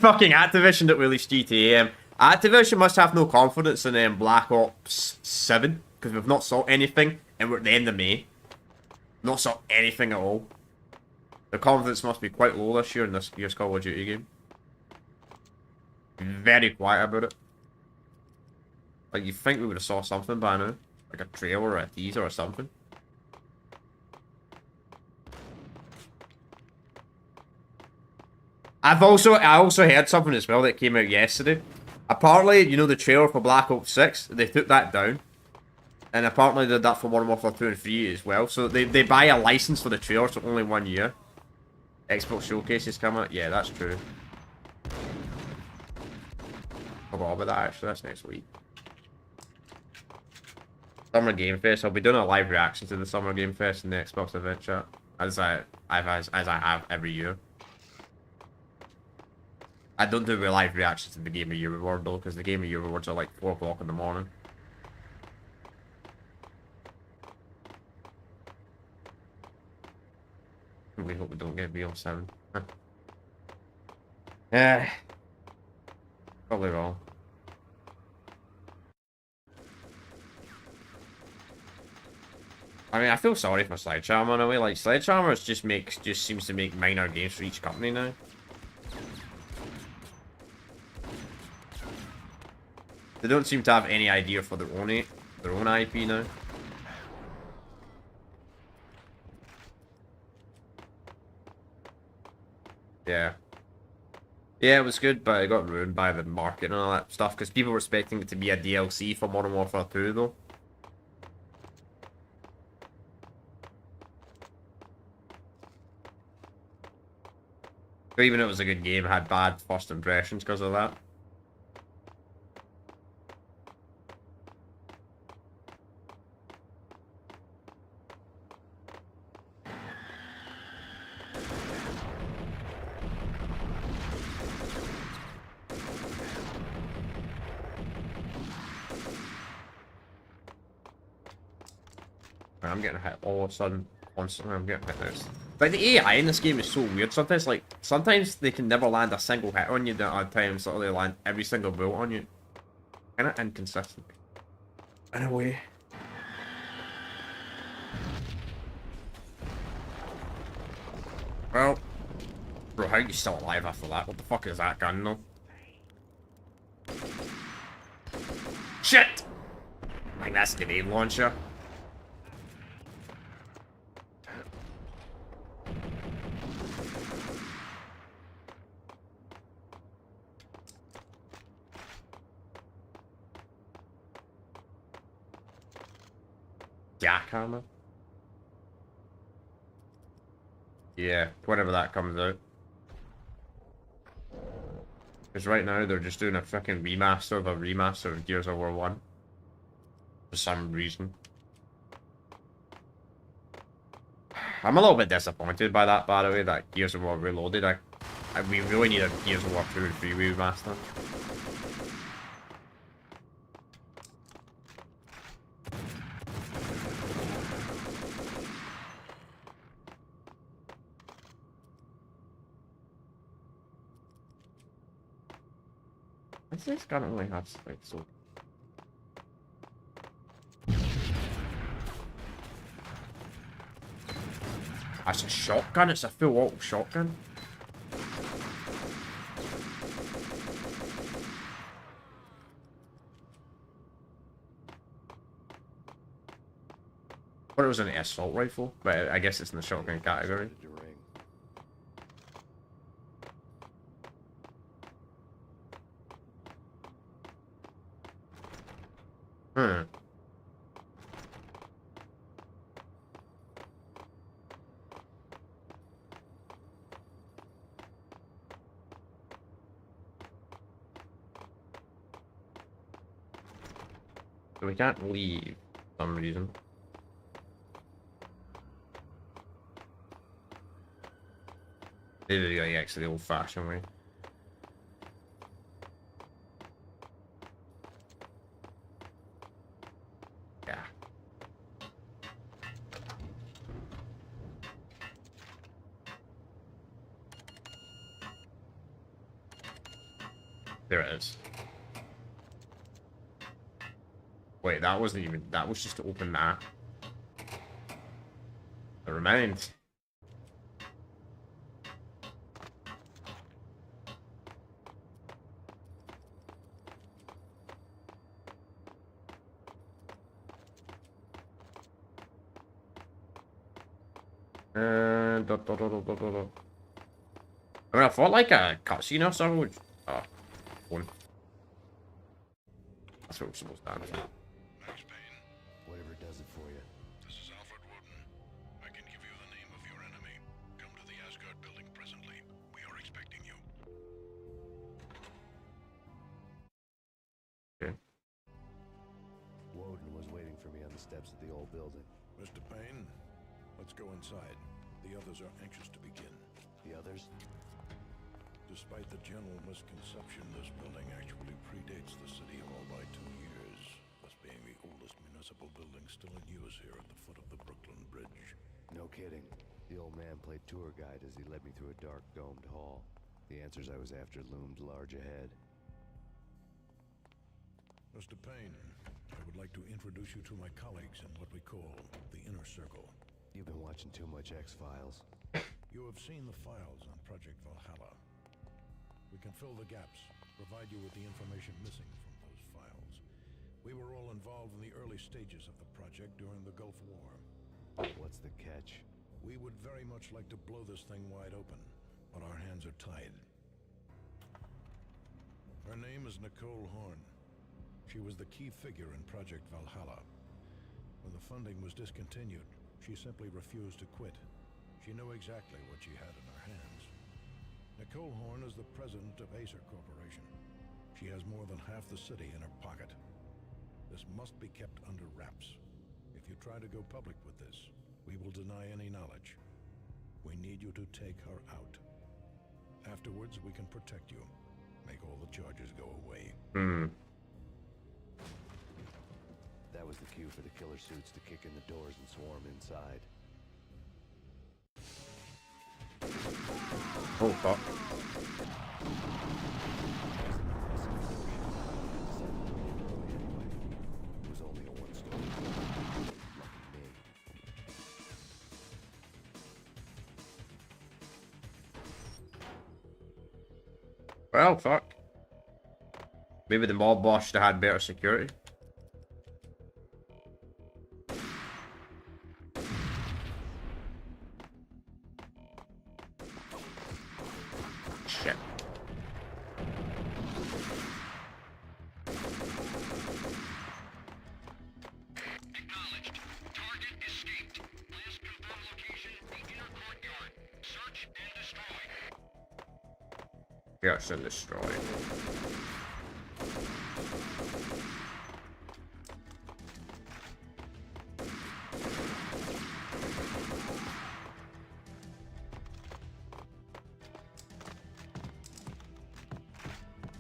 Fucking Activision that released GTA. Activision must have no confidence in Black Ops 7, because we've not saw anything, and we're at the end of May. Not saw anything at all. The confidence must be quite low this year in this year's Call of Duty game. Very quiet about it. Like, you think we would have saw something by now? Like a trailer or a teaser or something? I also heard something as well that came out yesterday. Apparently, you know the trailer for Black Ops 6, they took that down. And apparently they did that for Modern Warfare 2 and 3 as well. So they buy a license for the trailer for only 1 year. Xbox Showcase is coming. Yeah, that's true. Forgot about that actually, that's next week. Summer Game Fest, I'll be doing a live reaction to the Summer Game Fest in the Xbox event chat. As I have every year. I don't do live reactions to the Game of Year reward though, because the Game of Year rewards are like 4 o'clock in the morning. We hope we don't get BO7. Yeah. Probably wrong. I mean, I feel sorry for Sledgehammer in a way. Like, Sledgehammer just seems to make minor games for each company now. They don't seem to have any idea for their own IP now. Yeah. Yeah, it was good, but it got ruined by the market and all that stuff, because people were expecting it to be a DLC for Modern Warfare 2, though. But even if it was a good game, it had bad first impressions because of that. I'm getting hit all of a sudden, constantly. I'm getting hit now. Like the AI in this game is so weird. Sometimes they can never land a single hit on you. At other times, they land every single bullet on you. Kind of inconsistent. In a way. Well, bro, how are you still alive after that? What the fuck is that gun, though? Shit! Like, that's a grenade launcher. Jackhammer? Yeah, whenever that comes out. Because right now they're just doing a fucking remaster of Gears of War 1. For some reason. I'm a little bit disappointed by that, by the way, that Gears of War Reloaded. We really need a Gears of War 2 and 3 remaster. This gun only has like so. That's a shotgun. It's a full auto shotgun. But it was an assault rifle, but I guess it's in the shotgun category. Hmm. So we can't leave for some reason. Maybe like actually the old-fashioned way. Yeah. There it is. Wait, that wasn't even... That was just to open that. Never mind. I mean, I thought like a cutscene or something would... Oh, one. That's what we're supposed to answer. Max Payne, Whatever does it for you. this is Alfred Woden. I can give you the name of your enemy. Come to the Asgard building presently. We are expecting you. Okay. Woden was waiting for me on the steps of the old building. Mr. Payne, let's go inside. The others are anxious to begin. The others? Despite the general misconception, this building actually predates the City Hall by 2 years, thus being the oldest municipal building still in use here at the foot of the Brooklyn Bridge. No kidding. The old man played tour guide as he led me through a dark, domed hall. The answers I was after loomed large ahead. Mr. Payne, I would like to introduce you to my colleagues in what we call the Inner Circle. You've been watching too much X-Files. You have seen the files on Project Valhalla. We can fill the gaps, provide you with the information missing from those files. We were all involved in the early stages of the project during the Gulf War. What's the catch? We would very much like to blow this thing wide open, but our hands are tied. Her name is Nicole Horn. She was the key figure in Project Valhalla. When the funding was discontinued, she simply refused to quit. She knew exactly what she had in her hands. Nicole Horn is the president of Acer Corporation. She has more than half the city in her pocket. This must be kept under wraps. If you try to go public with this, we will deny any knowledge. We need you to take her out. Afterwards, we can protect you. Make all the charges go away. That was the cue for the killer suits to kick in the doors and swarm inside. Oh fuck. It was only a one-story building. Lucky me. Well, fuck. Maybe the mob boss should have had better security. Shit. Acknowledged. Target escaped. Last confirmed location, the inner courtyard. Search and destroy. Yes, and destroy.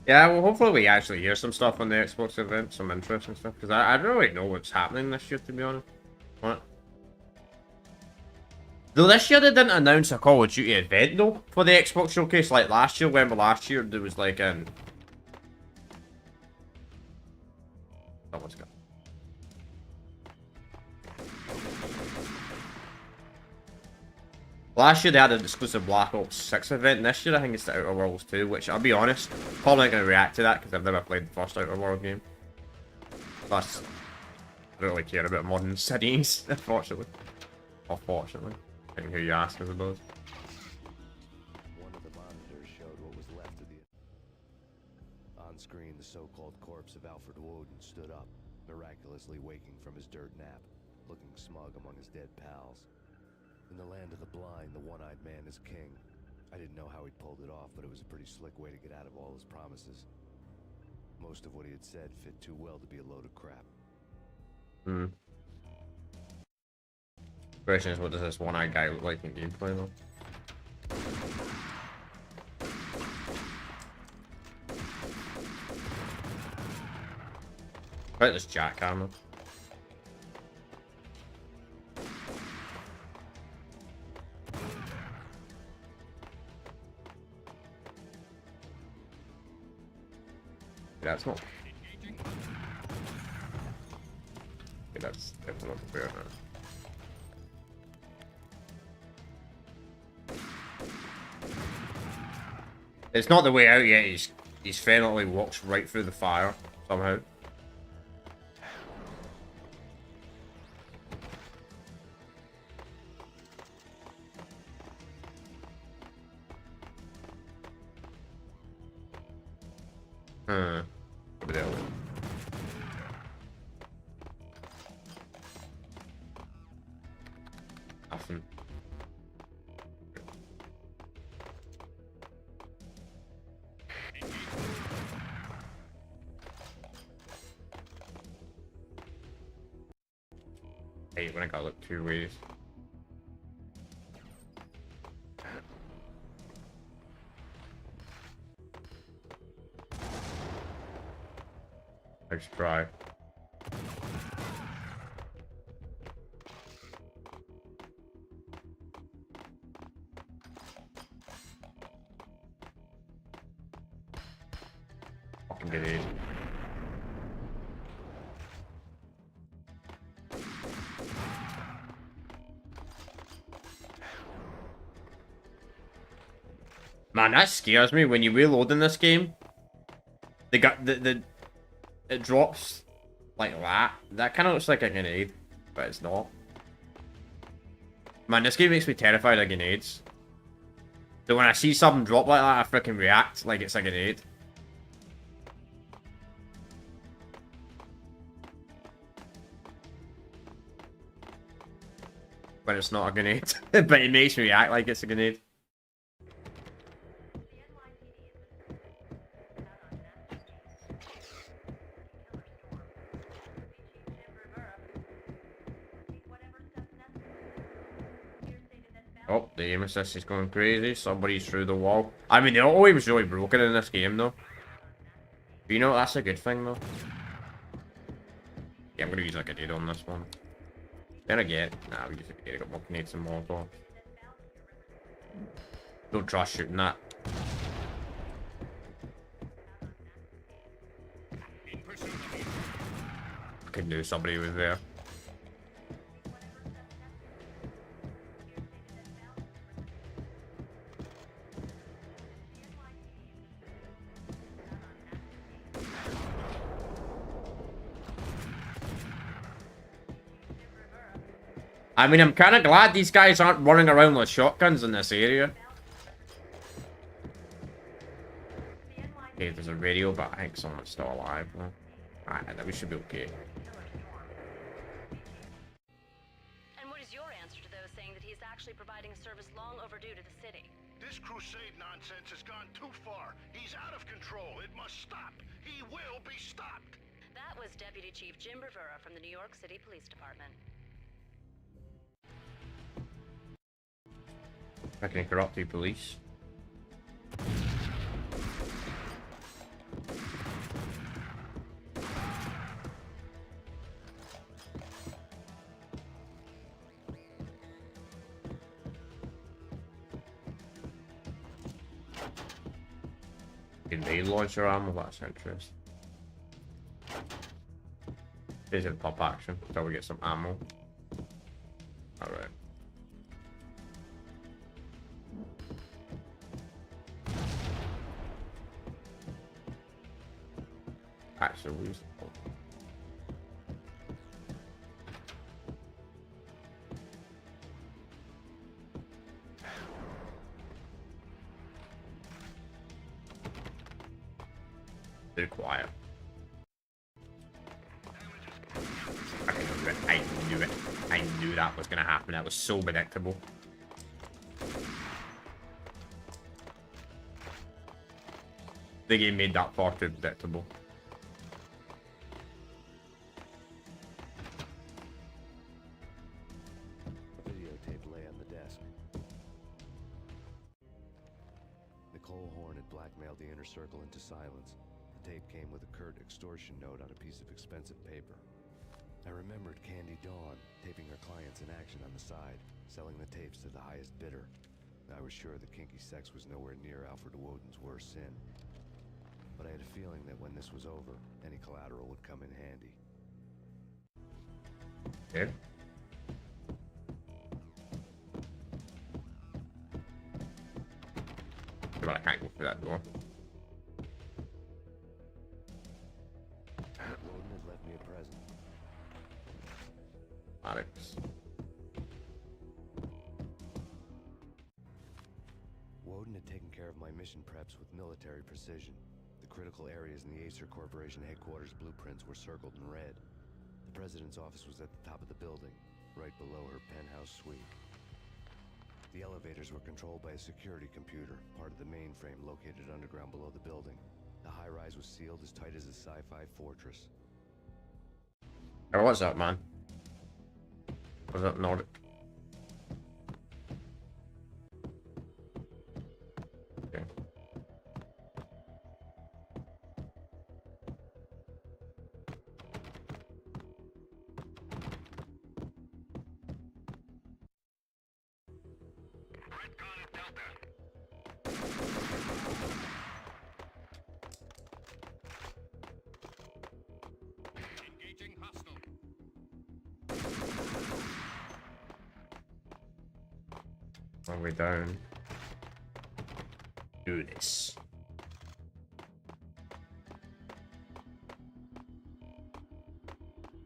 Yeah, well, hopefully we actually hear some stuff on the Xbox event, some interesting stuff, because I don't really know what's happening this year, to be honest. What? Though this year they didn't announce a Call of Duty event, though, for the Xbox showcase, like last year. Remember last year, there was like an... Oh, what's going on? Last year they had an exclusive Black Ops 6 event, and this year I think it's the Outer Worlds 2, which I'll be honest, probably not going to react to that because I've never played the first Outer World game. Plus, I don't really care about modern cities, unfortunately. Or fortunately, depending who you ask, I suppose. One of the monitors showed what was left of the... On screen, the so-called corpse of Alfred Woden stood up, miraculously waking from his dirt nap, looking smug among his dead pals. In the land of the blind, the one-eyed man is king. I didn't know how he'd pulled it off, but it was a pretty slick way to get out of all his promises. Most of what he had said fit too well to be a load of crap. Hmm. Question is, what does this one-eyed guy look like in gameplay, though? About this jackhammer. That's not. Okay, that's definitely not fair now. It's not the way out yet. He's finally walks right through the fire somehow. Over there. Nothing. Hey, when I gotta look two ways. Let's try. Fucking get it. Man, that scares me when you reload in this game. It drops like that. That kind of looks like a grenade, but it's not. Man, this game makes me terrified of grenades. So when I see something drop like that, I freaking react like it's a grenade. But it's not a grenade. But it makes me react like it's a grenade. Oh, the aim assist is going crazy. Somebody's through the wall. I mean, the auto aim is really broken in this game, though. But you know, that's a good thing, though. Yeah, I'm gonna use like a data on this one. Then again, nah, we just got more grenades and more. Don't trust shooting that. I knew somebody was there. I mean, I'm kind of glad these guys aren't running around with shotguns in this area. Okay, there's a radio, but I think someone's still alive. Alright, we should be okay. And what is your answer to those saying that he's actually providing a service long overdue to the city? This crusade nonsense has gone too far. He's out of control. It must stop. He will be stopped. That was Deputy Chief Jim Rivera from the New York City Police Department. I can corrupt the police. Grenade launcher ammo, that's interesting. Is it pop action? So we get some ammo. Alright. Actually, we They're quiet. I knew it. I knew it. I knew that was gonna happen. That was so predictable. The game made that far too predictable. Videotape lay on the desk. Nicole Horn had blackmailed the inner circle into silence. The tape came with a curt extortion note on a piece of expensive paper. I remembered Candy Dawn taping her clients in action on the side, selling the tapes to the highest bidder. I was sure that kinky sex was nowhere near Alfred Woden's worst sin. But I had a feeling that when this was over, any collateral would come in handy. Yeah. But I can't go through that door. Woden had left me a present. Alex. Woden had taken care of my mission preps with military precision. The critical areas in the Acer Corporation headquarters blueprints were circled in red. The president's office was at the top of the building, right below her penthouse suite. The elevators were controlled by a security computer, part of the mainframe located underground below the building. The high-rise was sealed as tight as a sci-fi fortress. Or what's up, man? What's up, Nordic? Okay. Engaging hostile. All the way down. Do this.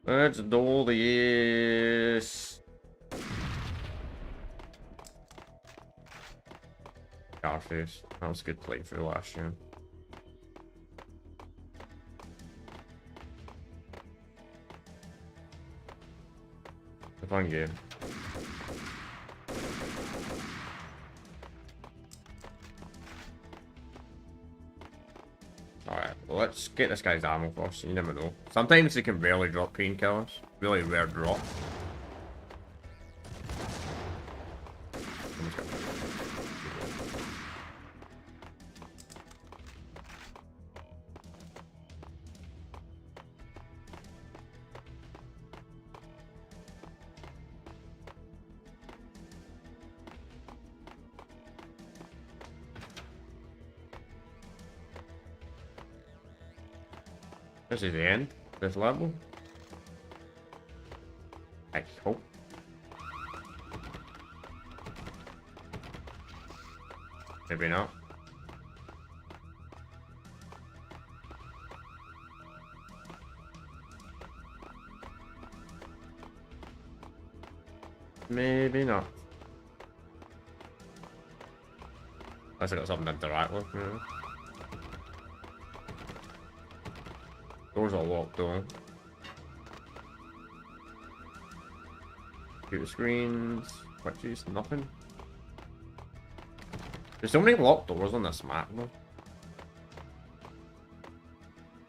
Let's do this. Scarface. That was a good playthrough last year. A fun game. Alright, well, let's get this guy's ammo first. You never know. Sometimes they can barely drop painkillers. Really rare drop. This is the end. This level. I hope. Maybe not. Maybe not. Unless I got something to interact with, you know. Doors are locked though. Computer screens, switches, nothing. There's so many locked doors on this map though.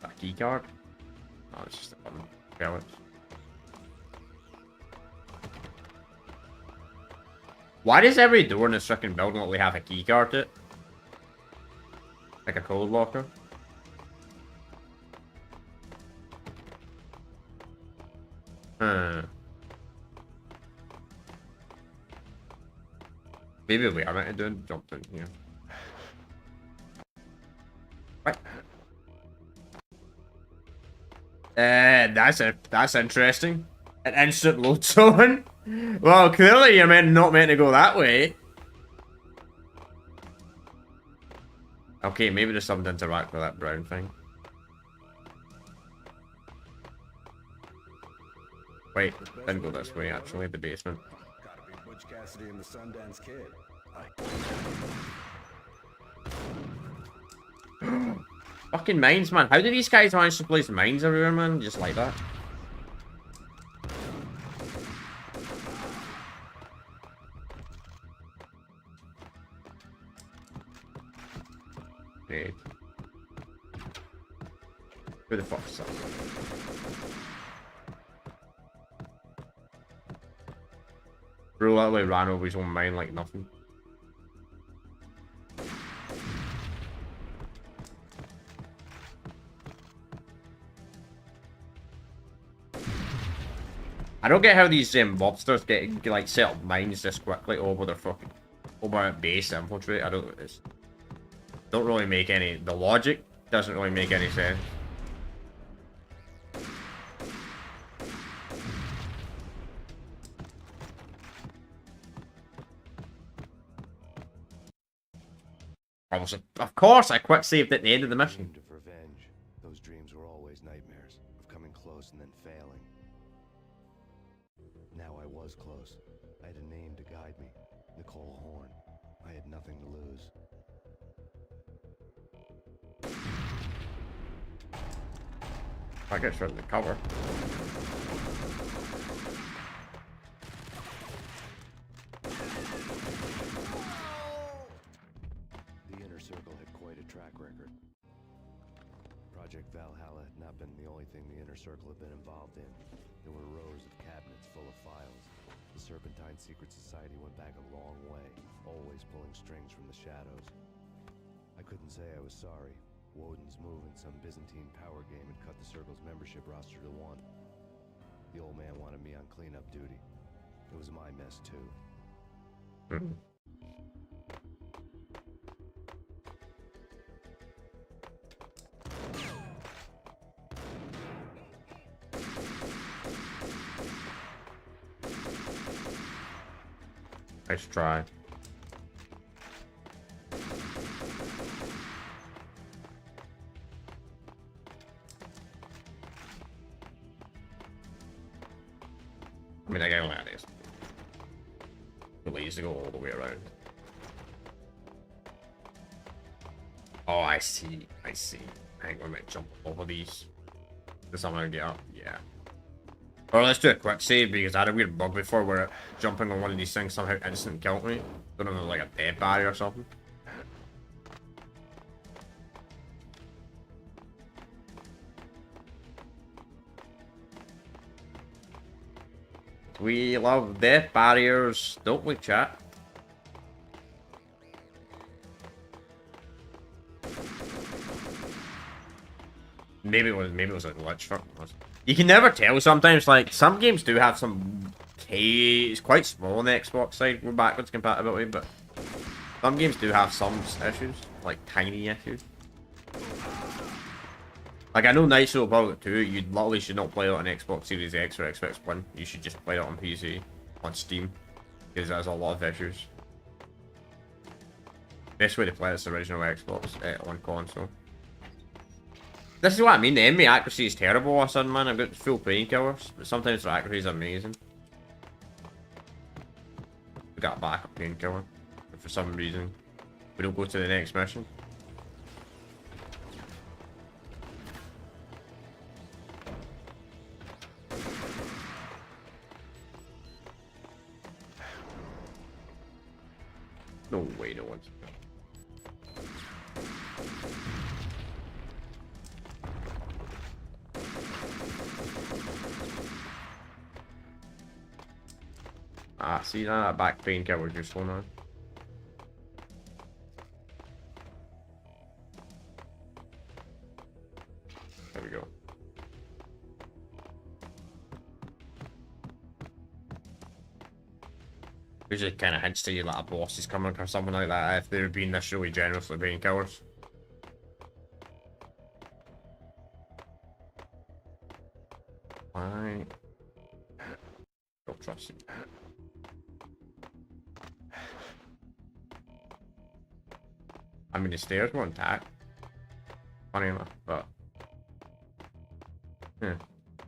That key card? No, it's just a button. Pellets. Why does every door in this freaking building only have a key card to it? Like a code locker? Maybe we are meant to do it. Jump in here. What? That's interesting. An instant load zone. Well, clearly you're not meant to go that way. Okay, maybe there's something to interact with that brown thing. Wait, didn't go this way actually, the basement. Gotta be Butch Cassidy and the Sundance Kid. Fucking mines, man. How do these guys manage to place mines everywhere, man? Just like that. Great. Who the fuck is that? Bro, that way ran over his own mine like nothing. I don't get how these mobsters get like set up mines this quickly over their fucking over base to infiltrate. I don't really make any. The logic doesn't really make any sense. Of course, I quick saved at the end of the mission. Dreamed of revenge. Those dreams were always nightmares of coming close and then failing. Now I was close. I had a name to guide me. Nicole Horn. I had nothing to lose. I get straight in the cover. The Inner Circle had quite a track record. Project Valhalla had not been the only thing the Inner Circle had been involved in. There were rows of cabinets full of files. The Serpentine Secret Society went back a long way, always pulling strings from the shadows. I couldn't say I was sorry. Woden's move in some Byzantine power game had cut the Circle's membership roster to 1. The old man wanted me on cleanup duty. It was my mess, too. Nice try. I mean, I got that is. The ways to go all the way around. Oh, I see. I see. I think we might jump over these. Does someone get up? Yeah. Or let's do a quick save because I had a weird bug before where jumping on one of these things somehow instant killed me. Don't know if it was like a dead barrier or something. We love death barriers, don't we, chat? Maybe it was a glitch. You can never tell sometimes. Like some games do have some it's quite small on the Xbox side with backwards compatibility, but some games do have some issues, like tiny issues. Like, I know Knights of the Old Republic 2, you literally should not play it on Xbox Series X or Xbox One. You should just play it on PC, on Steam, because there's a lot of issues. Best way to play it's the original Xbox on console. This is what I mean, the enemy accuracy is terrible all of a sudden, man. I've got full painkillers, but sometimes their accuracy is amazing. We got a backup painkiller, but for some reason, we don't go to the next mission. No way, no one's. Ah, see that back painkiller was useful now. There we go. Usually kind of hints to you like a boss is coming or something like that if they're being this really generous with painkillers. Why? Don't trust it. I mean, the stairs were intact. Funny enough, but yeah,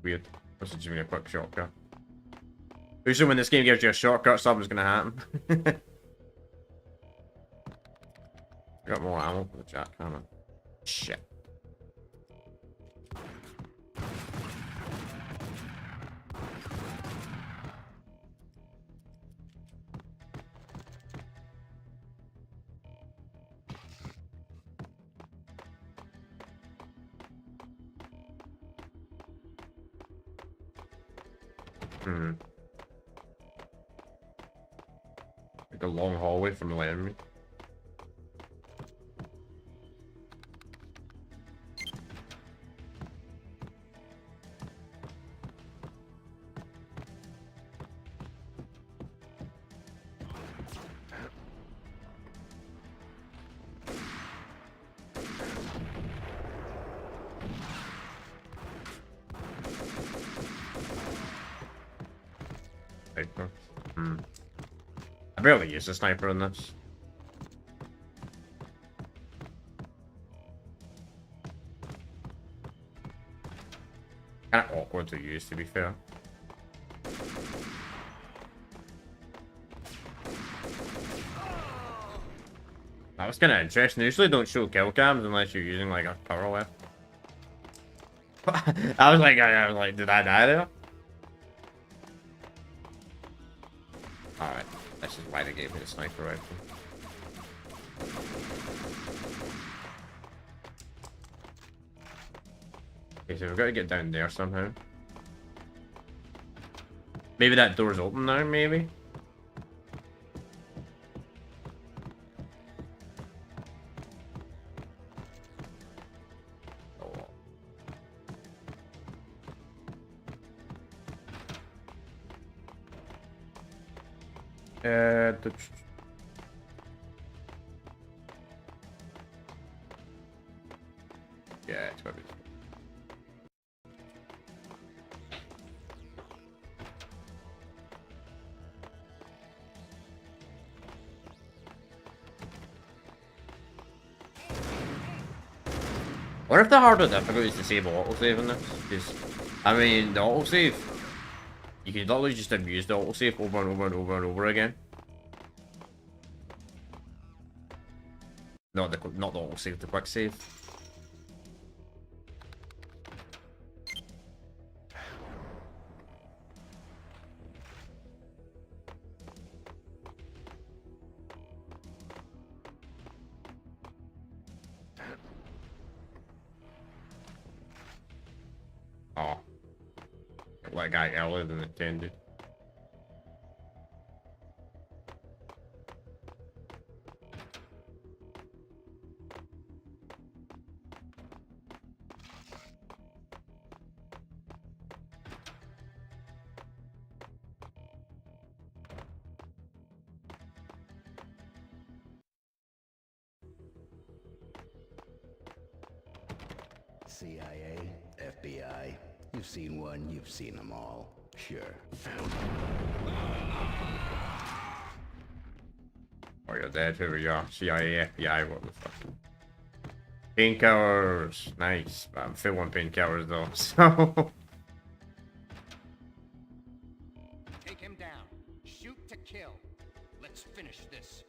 weird. This is just a quick shortcut. Usually when this game gives you a shortcut, something's gonna happen. Got more ammo for the jackhammer. Shit. Like a long hallway from the enemy. I barely use the sniper in this. Kinda awkward to use, to be fair. That was kinda interesting. They usually don't show kill cams unless you're using like a power weapon. I was like, did I die there? Alright, this is why they gave me the sniper rifle. Okay, so we've got to get down there somehow. Maybe that door's open now, maybe? Yeah, it's gotta be. What if the harder difficulty is disable autosave in this? Because, I mean, the autosave, you can literally just abuse the autosave over and over and over and over again. Not the autosave, the quick save. Oh. That guy earlier than intended. CIA, FBI. You've seen one, you've seen them all. Sure. Oh, you're dead. Here we are. CIA, FBI, what the fuck? Painkillers. Nice. But I'm still on painkillers though, so. Take him down. Shoot to kill. Let's finish this.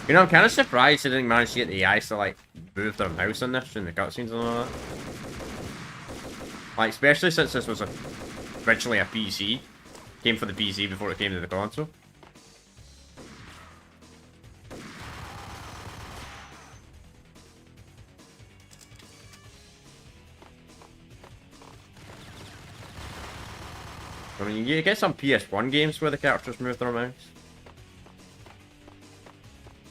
You know, I'm kind of surprised they didn't manage to get the AI to like move their mouse in this during the cutscenes and all that. Like, especially since this was originally a PC. Came for the PC before it came to the console. I mean, you get some PS1 games where the characters move their mouse.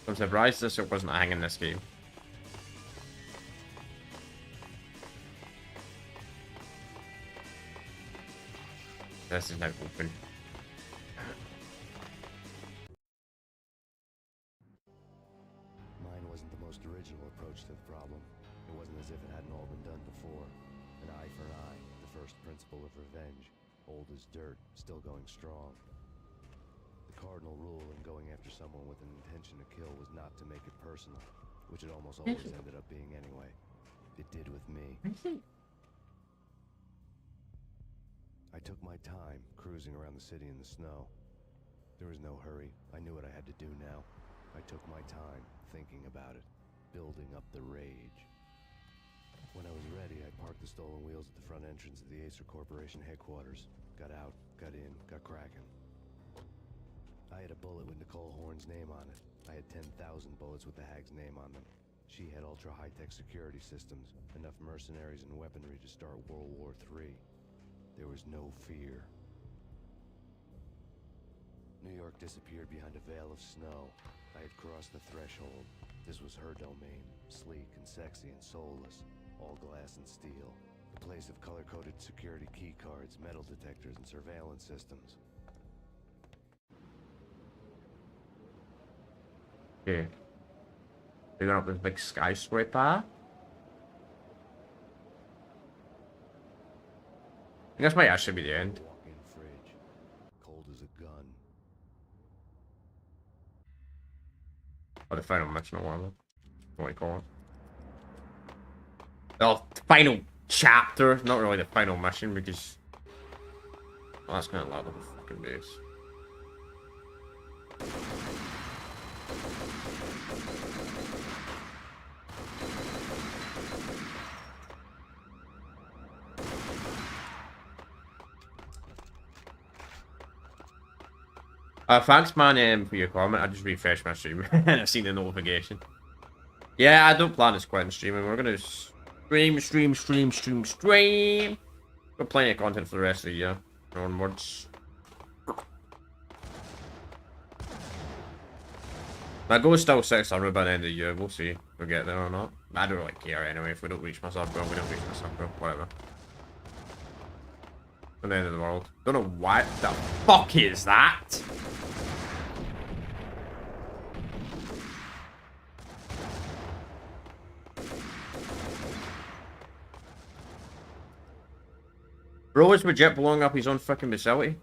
I'm surprised this wasn't a hang in this game. This is now open. Mine wasn't the most original approach to the problem. It wasn't as if it hadn't all been done before. An eye for an eye, the first principle of revenge. Old as dirt, still going strong. The cardinal rule in going after someone with an intention to kill was not to make it personal, which it almost always ended up being anyway. It did with me. I took my time, cruising around the city in the snow. There was no hurry. I knew what I had to do now. I took my time, thinking about it, building up the rage. When I was ready, I parked the stolen wheels at the front entrance of the Acer Corporation headquarters. Got out, got in, got cracking. I had a bullet with Nicole Horn's name on it. I had 10,000 bullets with the Hag's name on them. She had ultra-high-tech security systems, enough mercenaries and weaponry to start World War III. There was no fear. New York disappeared behind a veil of snow. I had crossed the threshold. This was her domain, sleek and sexy and soulless, all glass and steel. The place of color-coded security key cards, metal detectors, and surveillance systems. Okay. They're going up this big skyscraper. I think this might actually be the end. Walk-in fridge, cold as a gun. Or the final mission or whatever. What do you call it? The final chapter. Not really the final mission because... Well, that's kind of loud of a fucking base. Thanks, man, for your comment. I just refreshed my stream and I've seen the notification. Yeah, I don't plan to quit streaming. We're gonna stream. Got plenty of content for the rest of the year onwards. My goal is still 600 by the end of the year. We'll see if we get there or not. I don't really care anyway. If we don't reach my sub goal, we don't reach my sub goal. Whatever. At the end of the world. Don't know what the fuck is that? Bro is legit blowing up his own fucking facility.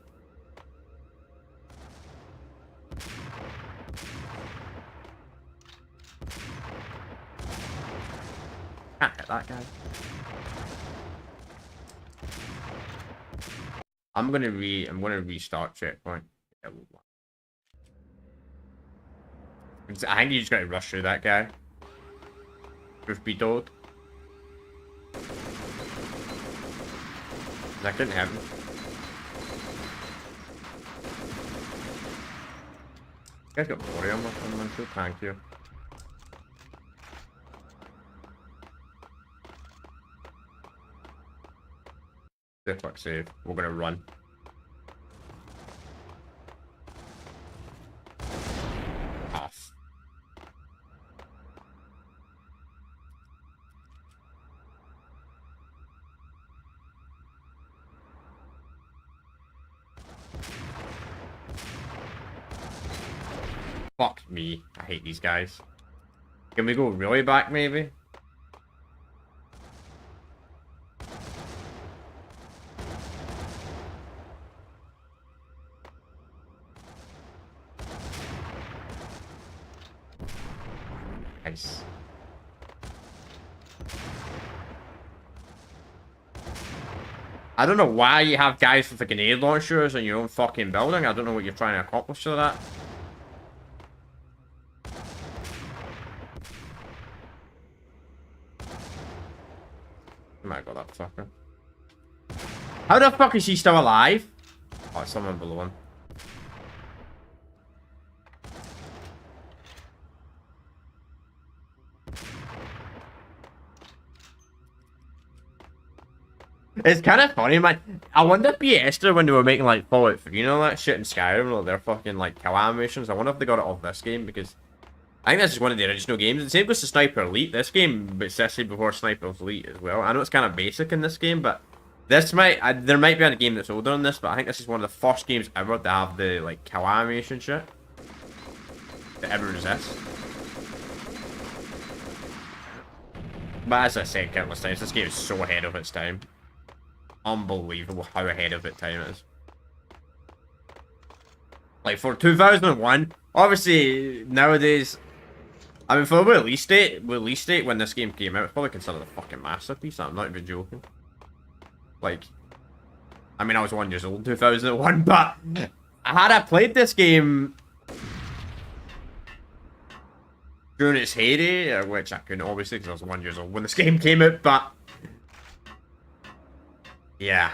Can't hit that guy. I'm gonna restart checkpoint. I think you just gotta rush through that guy. Truth be told. That couldn't happen. You guys got thorium or something too? Thank you. Fuck save. We're gonna run. Off. Fuck me. I hate these guys. Can we go really back, maybe? Nice. I don't know why you have guys with the grenade launchers in your own fucking building. I don't know what you're trying to accomplish with that. Oh my god, that fucker. How the fuck is he still alive? Oh, it's someone below him. It's kind of funny, man. I wonder if yesterday when they were making like Fallout 3 and all that shit in Skyrim, like their fucking like kill animations. I wonder if they got it off this game because I think this is one of the original games. The same goes to Sniper Elite. This game was actually before Sniper Elite as well. I know it's kind of basic in this game, but this might there might be a game that's older than this, but I think this is one of the first games ever to have the like kill animation shit that ever exists. But as I said countless times, this game is so ahead of its time. Unbelievable how ahead of its time it is. Like for 2001, obviously nowadays, I mean for the release date when this game came out, it's probably considered a fucking masterpiece. I'm not even joking. Like, I mean I was 1 year old in 2001, but had I played this game during its heyday, which I couldn't obviously because I was 1 year old when this game came out, but yeah.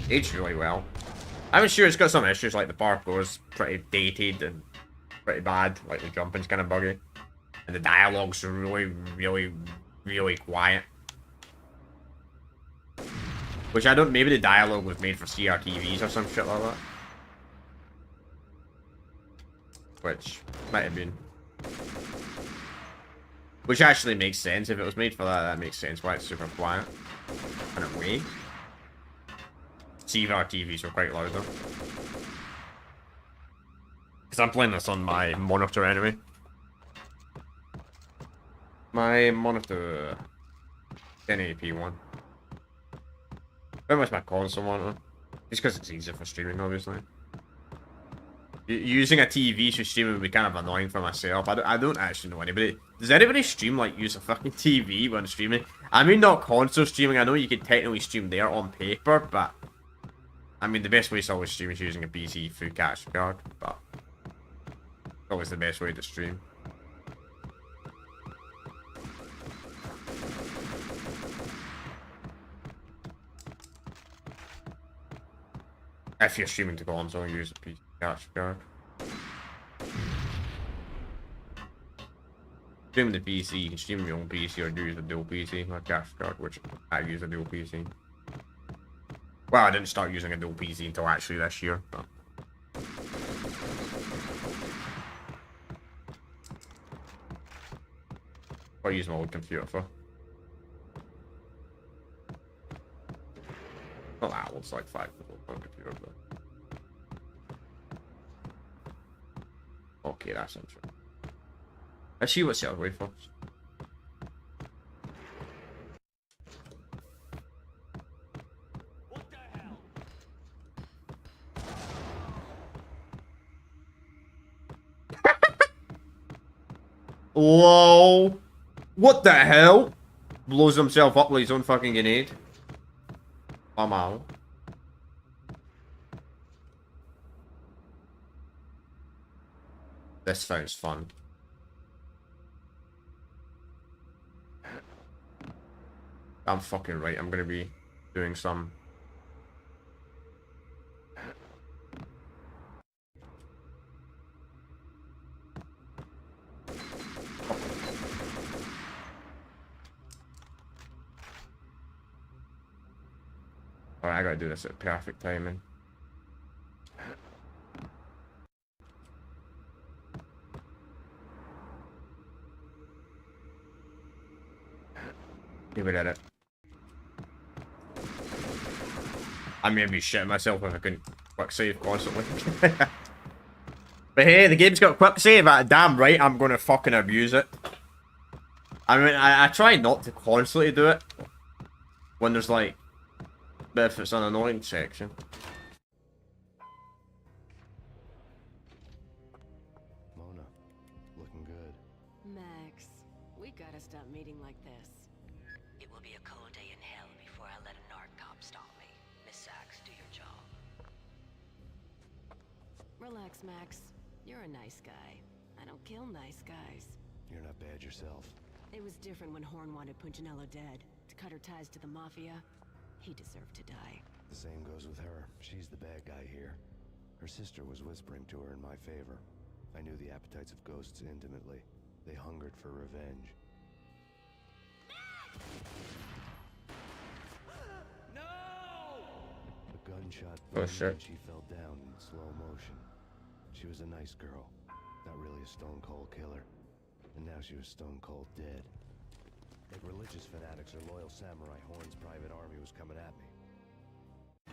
Aged really well. I'm sure it's got some issues, like the parkour's pretty dated and pretty bad, like the jumping's kind of buggy. And the dialogue's really quiet. Which I don't, maybe the dialogue was made for CRTVs or some shit like that. Which might have been. Which actually makes sense. If it was made for that, that makes sense why it's super quiet. In a way. CRTVs were quite loud though. Because I'm playing this on my monitor anyway. My monitor 1080p one. Very much my console monitor. Just because it's easier for streaming, obviously. Using a TV to stream would be kind of annoying for myself. I don't actually know anybody. Does anybody stream, like, use a fucking TV when streaming? I mean, not console streaming. I know you can technically stream there on paper, but I mean, the best way to always stream is using a PC through capture card, but it's always the best way to stream. If you're streaming to console, use a PC capture card. Stream the PC, you can stream your own PC or use a dual PC or capture card, which I use a dual PC. Well, I didn't start using a dual PC until actually this year, but I use my old computer for. Not that old, it's like 5 years old computer, but okay, that's interesting. Let's see what's out. Wait, folks. What the hell? Whoa! What the hell? Blows himself up with his own fucking grenade. I'm out. This sounds fun. I'm fucking right. I'm gonna be doing some. Alright, I gotta do this at perfect timing. Give it at it. I may be shitting myself if I couldn't quick save constantly. But hey, the game's got quick save. Damn right, I'm gonna fucking abuse it. I mean, I try not to constantly do it when there's like, but if it's an annoying section. Mona, looking good. Max, we gotta stop meeting like this. It will be a cold day in hell before I let a narc cop stop me. Miss Sachs, do your job. Relax, Max. You're a nice guy. I don't kill nice guys. You're not bad yourself. It was different when Horn wanted Punchinello dead. To cut her ties to the Mafia, he deserved to die. The same goes with her. She's the bad guy here. Her sister was whispering to her in my favor. I knew the appetites of ghosts intimately. They hungered for revenge. No! A gunshot Oh, boomed shit. and she fell down in slow motion. She was a nice girl. Not really a stone-cold killer. And now she was stone-cold dead. Like religious fanatics or loyal samurai, Horn's private army was coming at me.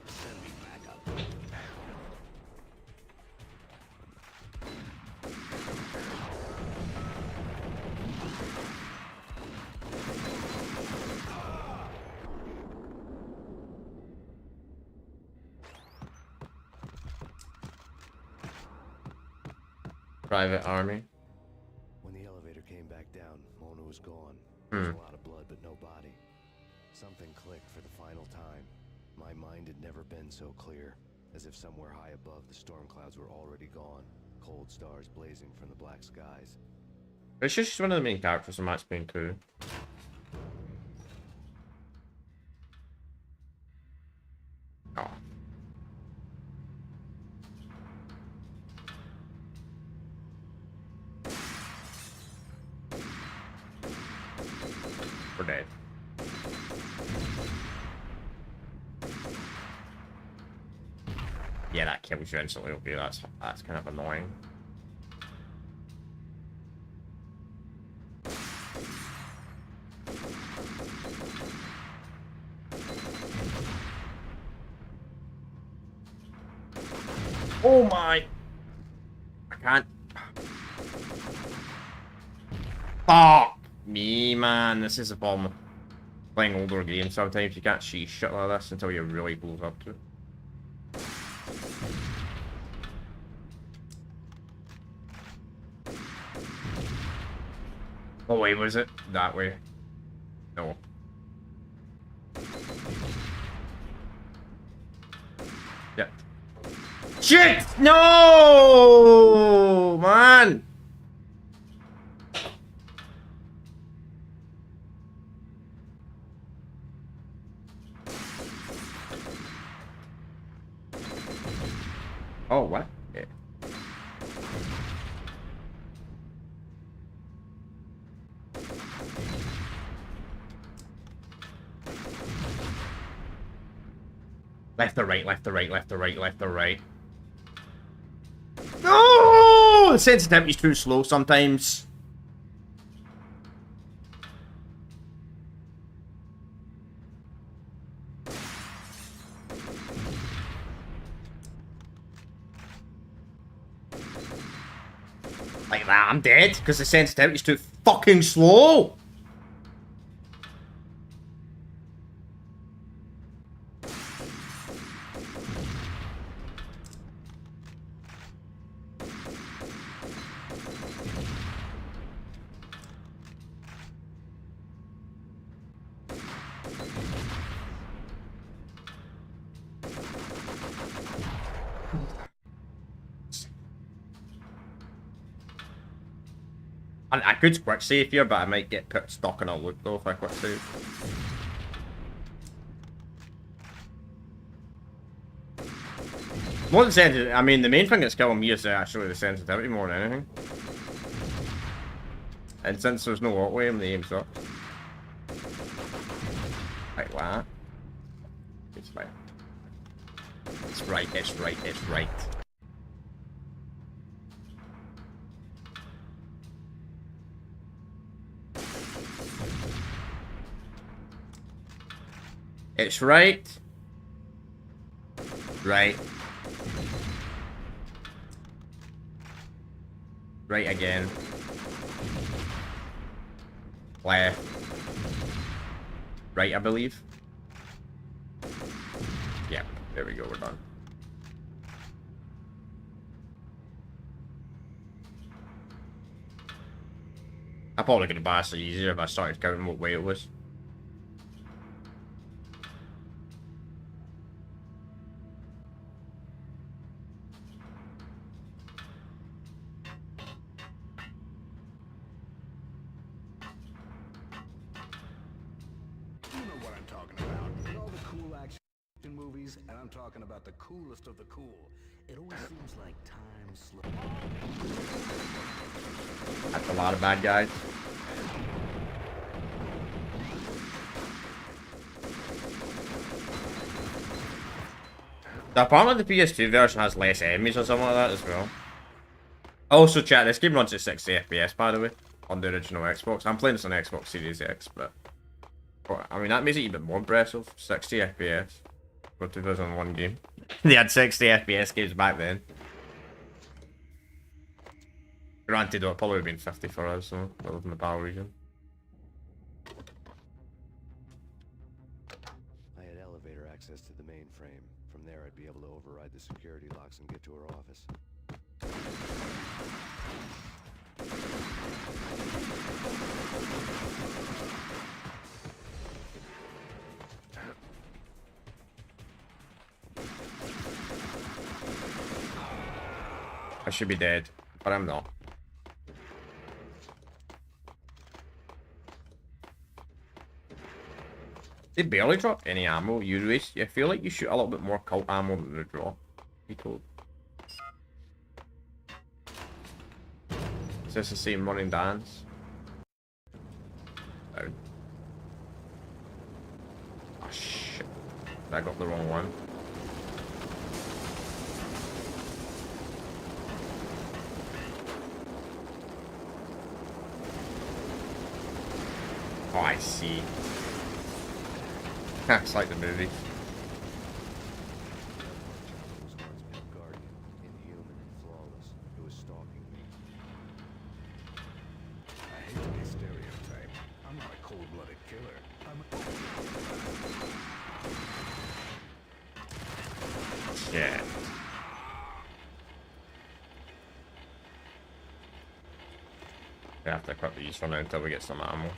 Send me back up. Private army. When the elevator came back down, Mona was gone. There was a lot of blood, but no body. Something clicked for the final time. My mind had never been so clear, as if somewhere high above the storm clouds were already gone, cold stars blazing from the black skies. It's just one of the main characters in Max Payne 2. Oh. We're dead. Yeah, that kills you instantly. Okay, that's kind of annoying. Oh my! I can't. Fuck me, man. This is a problem. Playing older games sometimes you can't see shit like this until you're really close up to it. Oh wait, was it that way? No. Yeah. Shit! No, man. Oh, what? Yeah. Left or right, left or right, left or right, left or right. No! The sensitivity's too slow sometimes. Like that, I'm dead because the sensitivity's too fucking slow. I could quick save here, but I might get put stuck in a loop though if I quick save. More than sensitivity, I mean the main thing that's killing me is actually the sensitivity more than anything. And since there's no auto aim, the aim sucks. Like that. It's fine. It's right, it's right, it's right. It's right. Right. Right again. Left. Right, I believe. Yeah, there we go, we're done. I probably could have passed it easier if I started counting what way it was. You know what I'm talking about. In all the cool action movies, and I'm talking about the coolest of the cool, it always seems like time slows. That's a lot of bad guys. Apparently the PS2 version has less enemies or something like that as well. Also, chat, this game runs at 60 FPS, by the way, on the original Xbox. I'm playing this on Xbox Series X, but I mean, that makes it even more impressive. 60 FPS for a 2001 game. They had 60 FPS games back then. Granted, it probably would have been 50 for us, so we live in the PAL region. I had elevator access to the mainframe. From there, I'd be able to override the security locks and get to her office. I should be dead, but I'm not. They barely drop any ammo. I feel like you shoot a little bit more cult ammo than they drop. Be told. Is this the same running dance? Oh. Oh shit. I got the wrong one. Oh, I see. It's like the movie. It was once Pit Guardian, inhuman and flawless. It was stalking me. I hate to be stereotyped. I'm not a cold-blooded killer. Shit. We have to equip these for now until we get some ammo.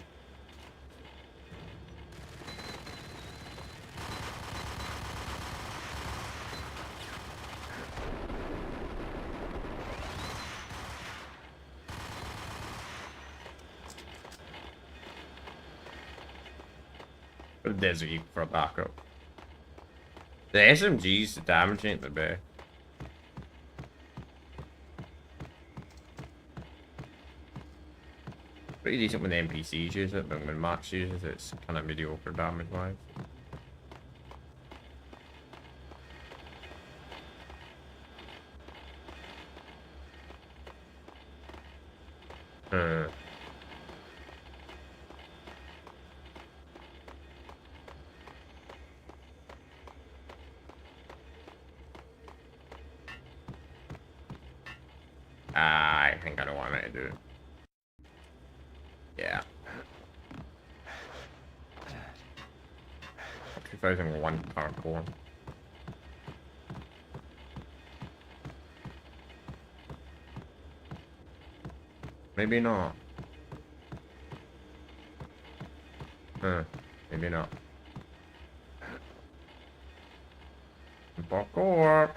The desert eagle for a backup. The SMG's the damage ain't the best. Pretty decent when the NPCs use it, but when Max uses it, it's kind of mediocre damage wise. I think I don't want to do it. Yeah. 2001 parkour. Maybe not. Maybe not. Parkour.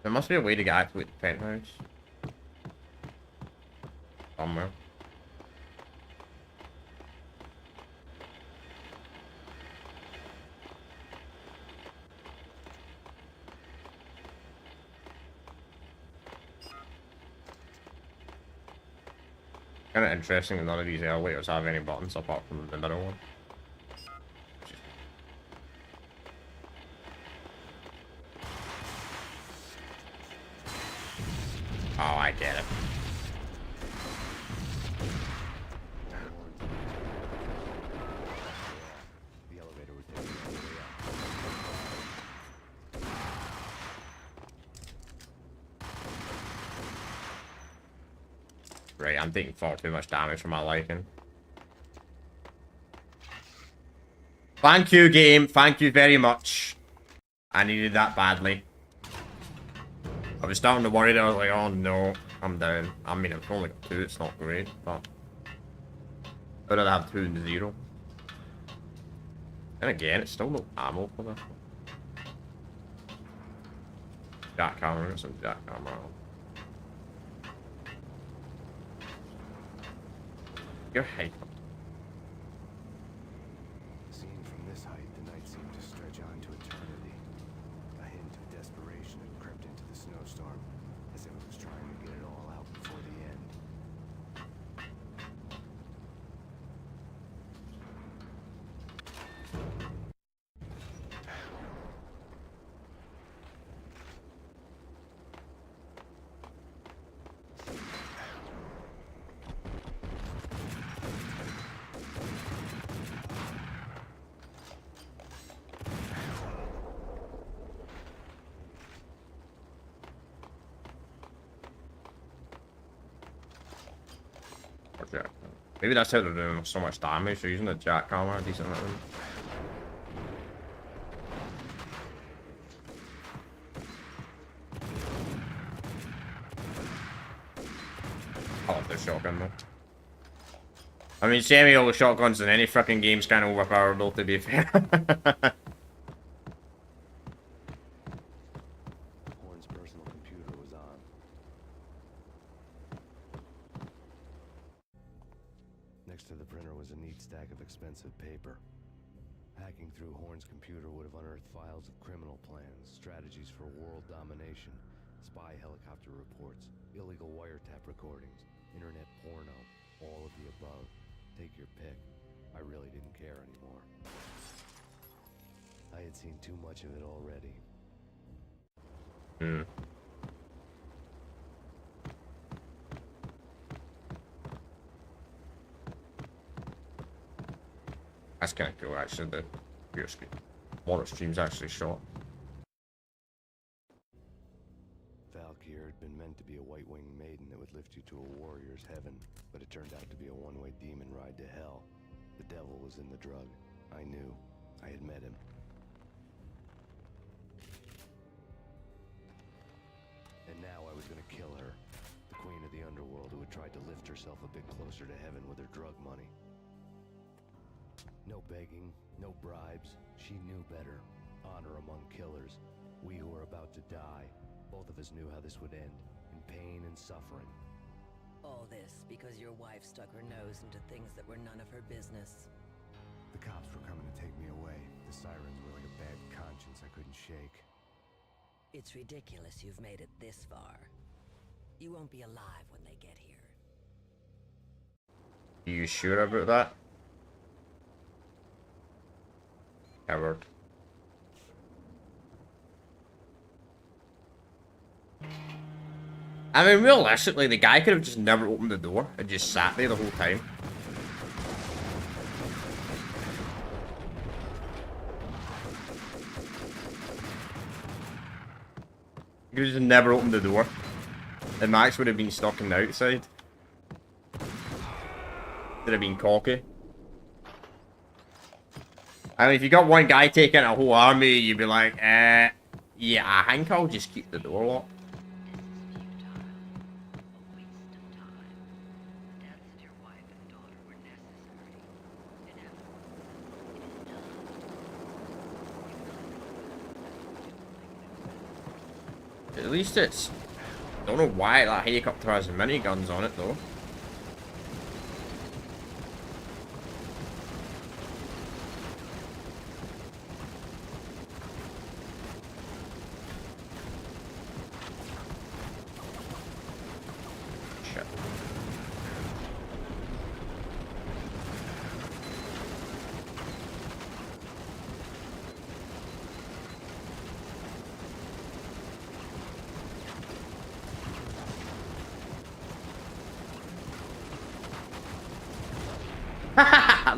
There must be a way to get activate the penthouse. Somewhere. Kind of interesting that none of these elevators have any buttons apart from the middle one. Oh, I get it. Right, I'm taking far too much damage for my liking. Thank you, game. Thank you very much. I needed that badly. I was starting to worry that I was like, oh no, I'm down. I mean, I've only got 2, it's not great, but I'd rather have 2 and 0. And again, it's still no ammo for this. Jackhammer, some jackhammer. You're hyper. Seen from this height, the night seemed to stretch on to eternity. A hint of desperation had crept into the snowstorm, as if it was trying to get it all out before the end. Okay. Maybe that's how they're doing so much damage. They're using the jackhammer a decent amount. I love the shotgun though. I mean, semi-auto shotguns in any freaking game's kind of overpowered though, to be fair. Horn's personal computer was on. Next to the printer was a neat stack of expensive paper. Hacking through Horn's computer would have unearthed files of criminal plans, strategies for world domination, spy helicopter reports, illegal wiretap recordings, internet porno, all of the above. Take your pick. I really didn't care anymore. I had seen too much of it already. Hmm. That's kind of cool, actually. The computer screen. Water stream's actually short. Valkyr had been meant to be a white-winged maiden that would lift you to a warrior's heaven, but it turned out to be a one-way demon ride to hell. The devil was in the drug. I knew. I had met him. And now I was gonna kill her. The queen of the underworld who had tried to lift herself a bit closer to heaven with her drug money. No begging, no bribes. She knew better. Honor among killers. We who were about to die. Both of us knew how this would end. In pain and suffering. All this because your wife stuck her nose into things that were none of her business. The cops were coming to take me away. The sirens were like a bad conscience I couldn't shake. It's ridiculous you've made it this far. You won't be alive when they get here. You sure about that? Coward. I mean, realistically, the guy could have just never opened the door and just sat there the whole time. He could have just never opened the door. And Max would have been stuck on the outside. Would have been cocky. I mean, if you got one guy taking a whole army, you'd be like, yeah, I think I'll just keep the door locked. At least it's... Don't know why that helicopter has miniguns on it though. Shit.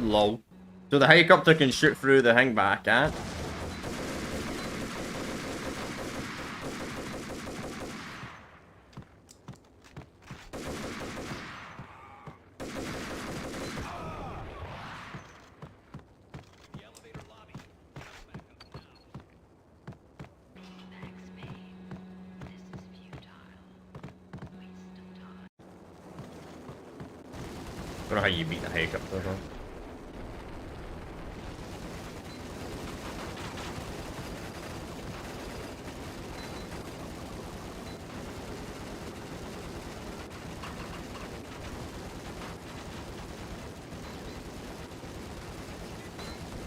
Lol. So the helicopter can shoot through the thing, but I can't. Don't know how you beat the helicopter though.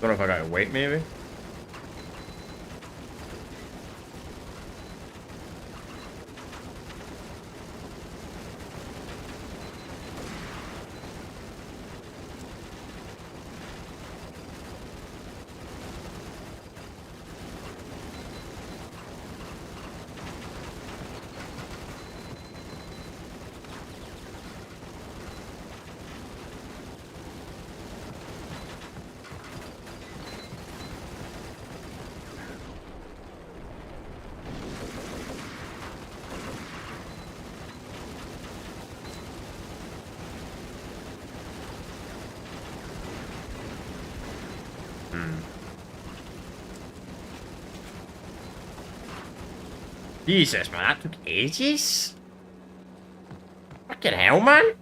Don't know if I gotta wait maybe. Jesus, man, that took ages? Fucking hell, man.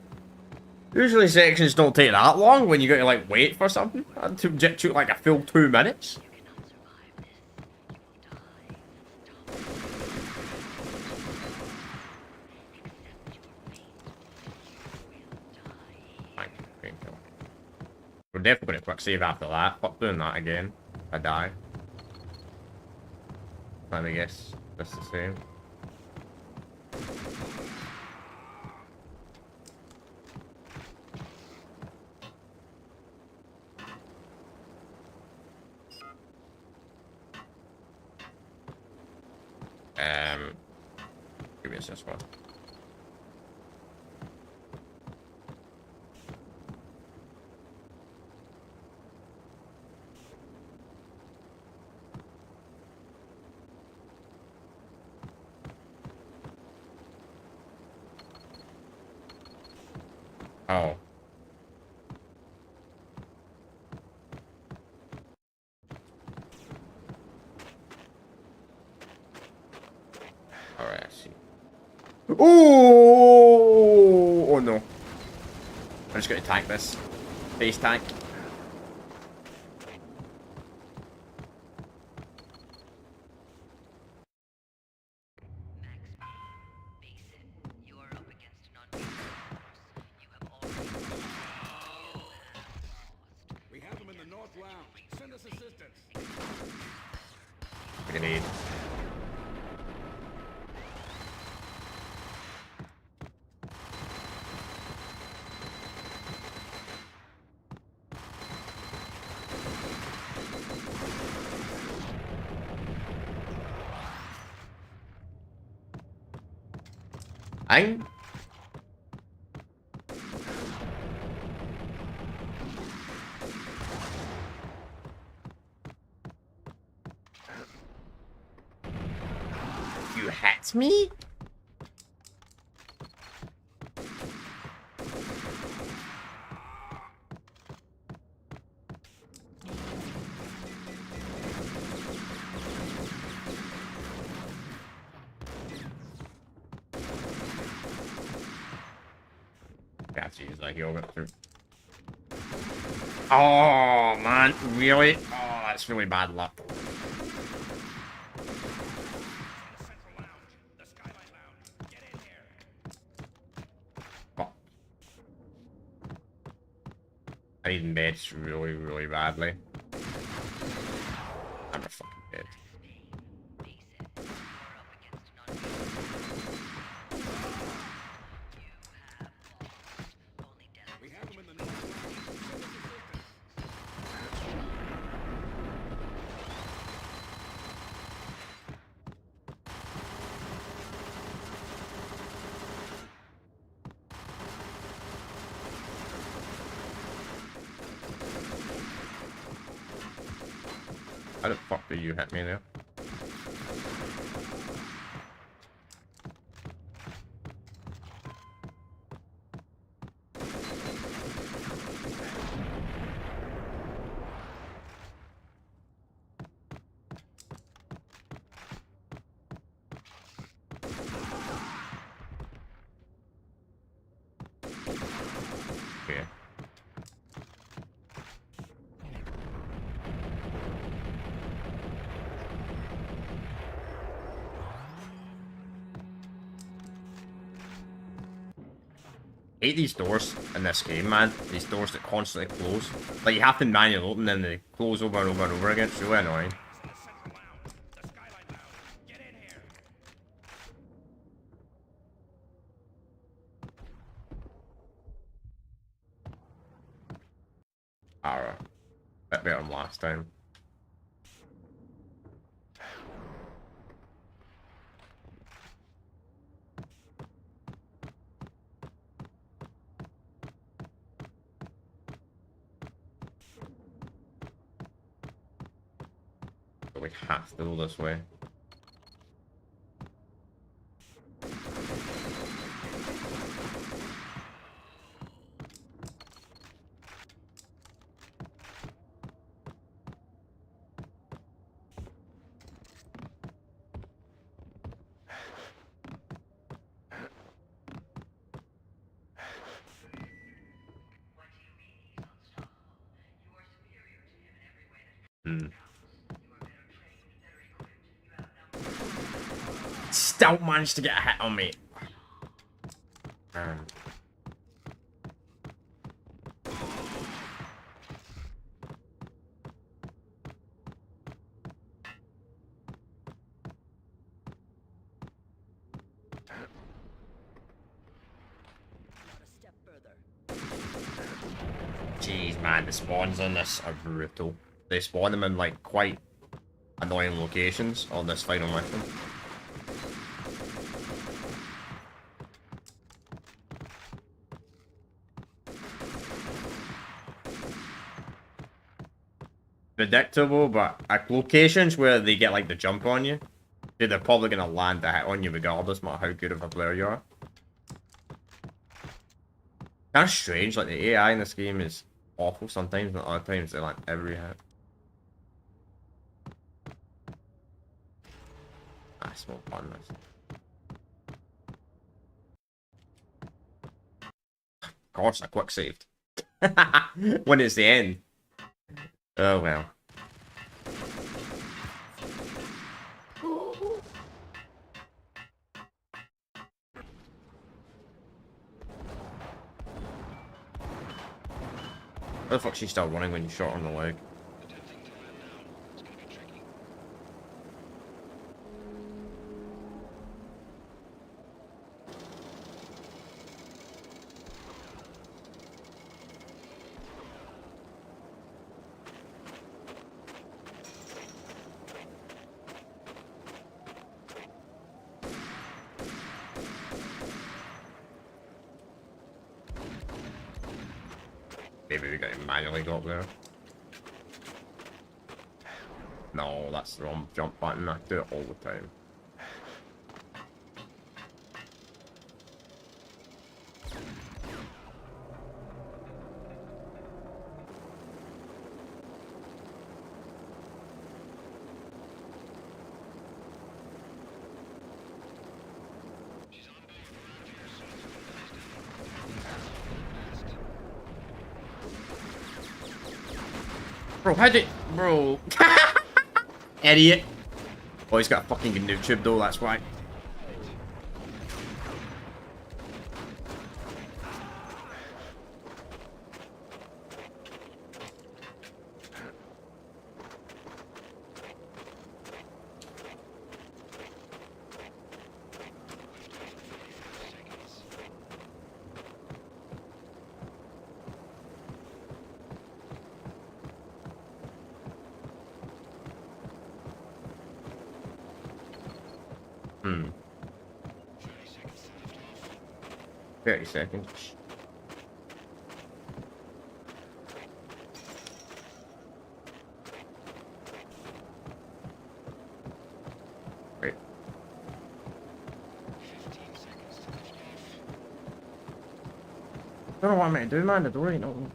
Usually sections don't take that long when you gotta, like, wait for something. That took like a full 2 minutes. We're definitely gonna quick save after that. Fuck doing that again. I die. Let me guess. That's the same. Maybe it's this one. Oh. Alright, I see. Oh! Oh no. I'm just gonna tank this. Base tank. We have them in the North Lounge. Send us assistance. Grenade. Ang? You hit me? Got to use that heal got through. Oh man, really? Oh, that's really bad luck. Oh. I need meds really, really badly. I'm a fucking dead. We have them in the North Lounge. Send us assistance. How the fuck did you hit me there? Okay. hate these doors in this game, man. These doors that constantly close. Like, you have to manually open them, they close over and over and over again. It's really annoying. Alright. Bit better than last time. But we have to go this way. Still managed to get a hit on me. Jeez, man, the spawns on this are brutal. They spawn them in, like, quite annoying locations on this final mission. Predictable, but at locations where they get, like, the jump on you, they're probably going to land a hit on you regardless, no matter how good of a player you are. Kind of strange, like, the AI in this game is awful sometimes, and other times they land every hit. That's more fun, this. Of course, I quick saved. When it's the end. Oh well. Why the fuck's she still running when you shot her on the leg? Maybe we got it manually got there. No, that's the wrong jump button. I do it all the time. Bro, how did... Bro. Idiot. Oh, he's got a fucking noob though, that's why. Hmm. 30 seconds. Wait. I don't know what I'm meant to do, man. The door ain't open.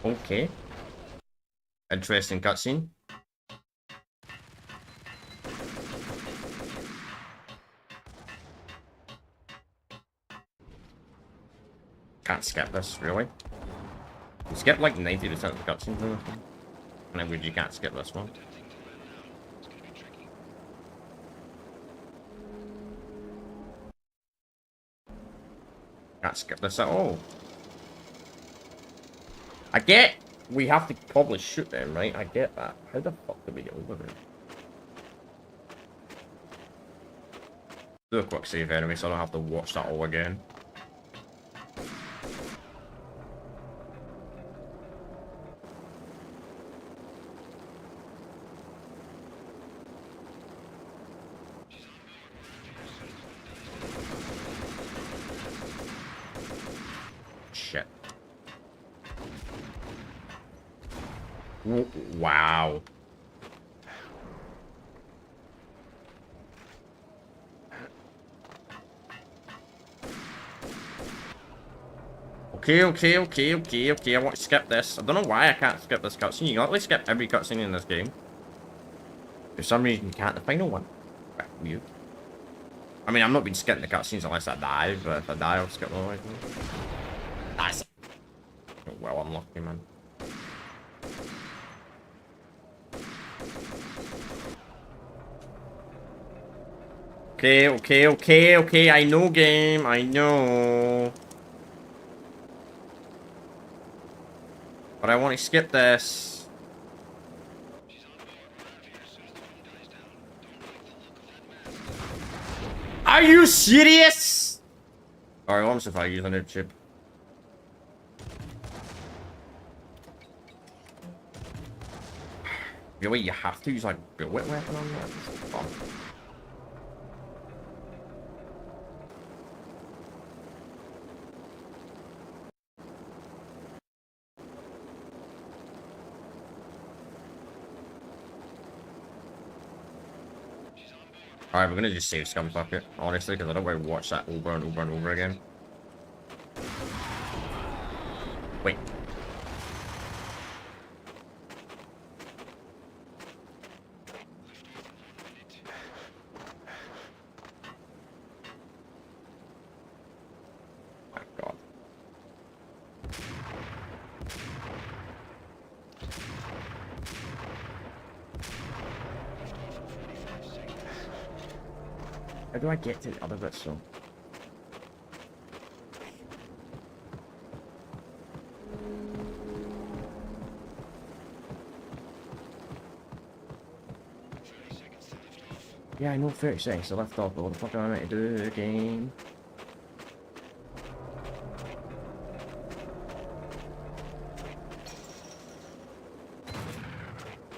Okay. Interesting cutscene. Can't skip this, really. You skip like 90% of the cutscenes in this one. And then you can't skip this one. Can't skip this at all. I get we have to probably shoot them, right? I get that. How the fuck do we get over there? Do a quick save anyway, so I don't have to watch that all again. Shit. Wow. Okay. I want to skip this. I don't know why I can't skip this cutscene. You can literally skip every cutscene in this game. For some reason, you can't the final one. Weird. I mean, I'm not been skipping the cutscenes unless I die, but if I die, I'll skip them. Nice. Well unlucky, man. Okay. I know, game. I know. But I want to skip this. Are you serious? Alright, what if I use a new chip? Really, you have to use like a bullet weapon on that? This is fun. Alright, we're gonna just save Scumfuck, honestly, because I don't want to watch that over and over and over again. Wait. My God. How do I get to the other bits, so? Yeah, I know 30 seconds to lift off, but what the fuck am I meant to do again? I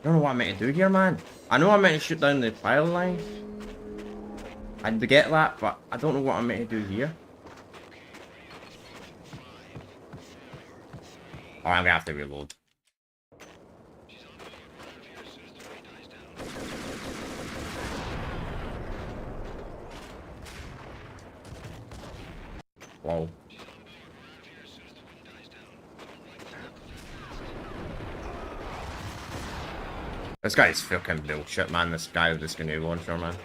don't know what I'm meant to do here, man. I know I'm meant to shoot down the fire line. I get that, but I don't know what I'm meant to do here. Oh, I'm gonna have to reload. Whoa. This guy's fucking bullshit, man. This guy with this grenade launcher, man.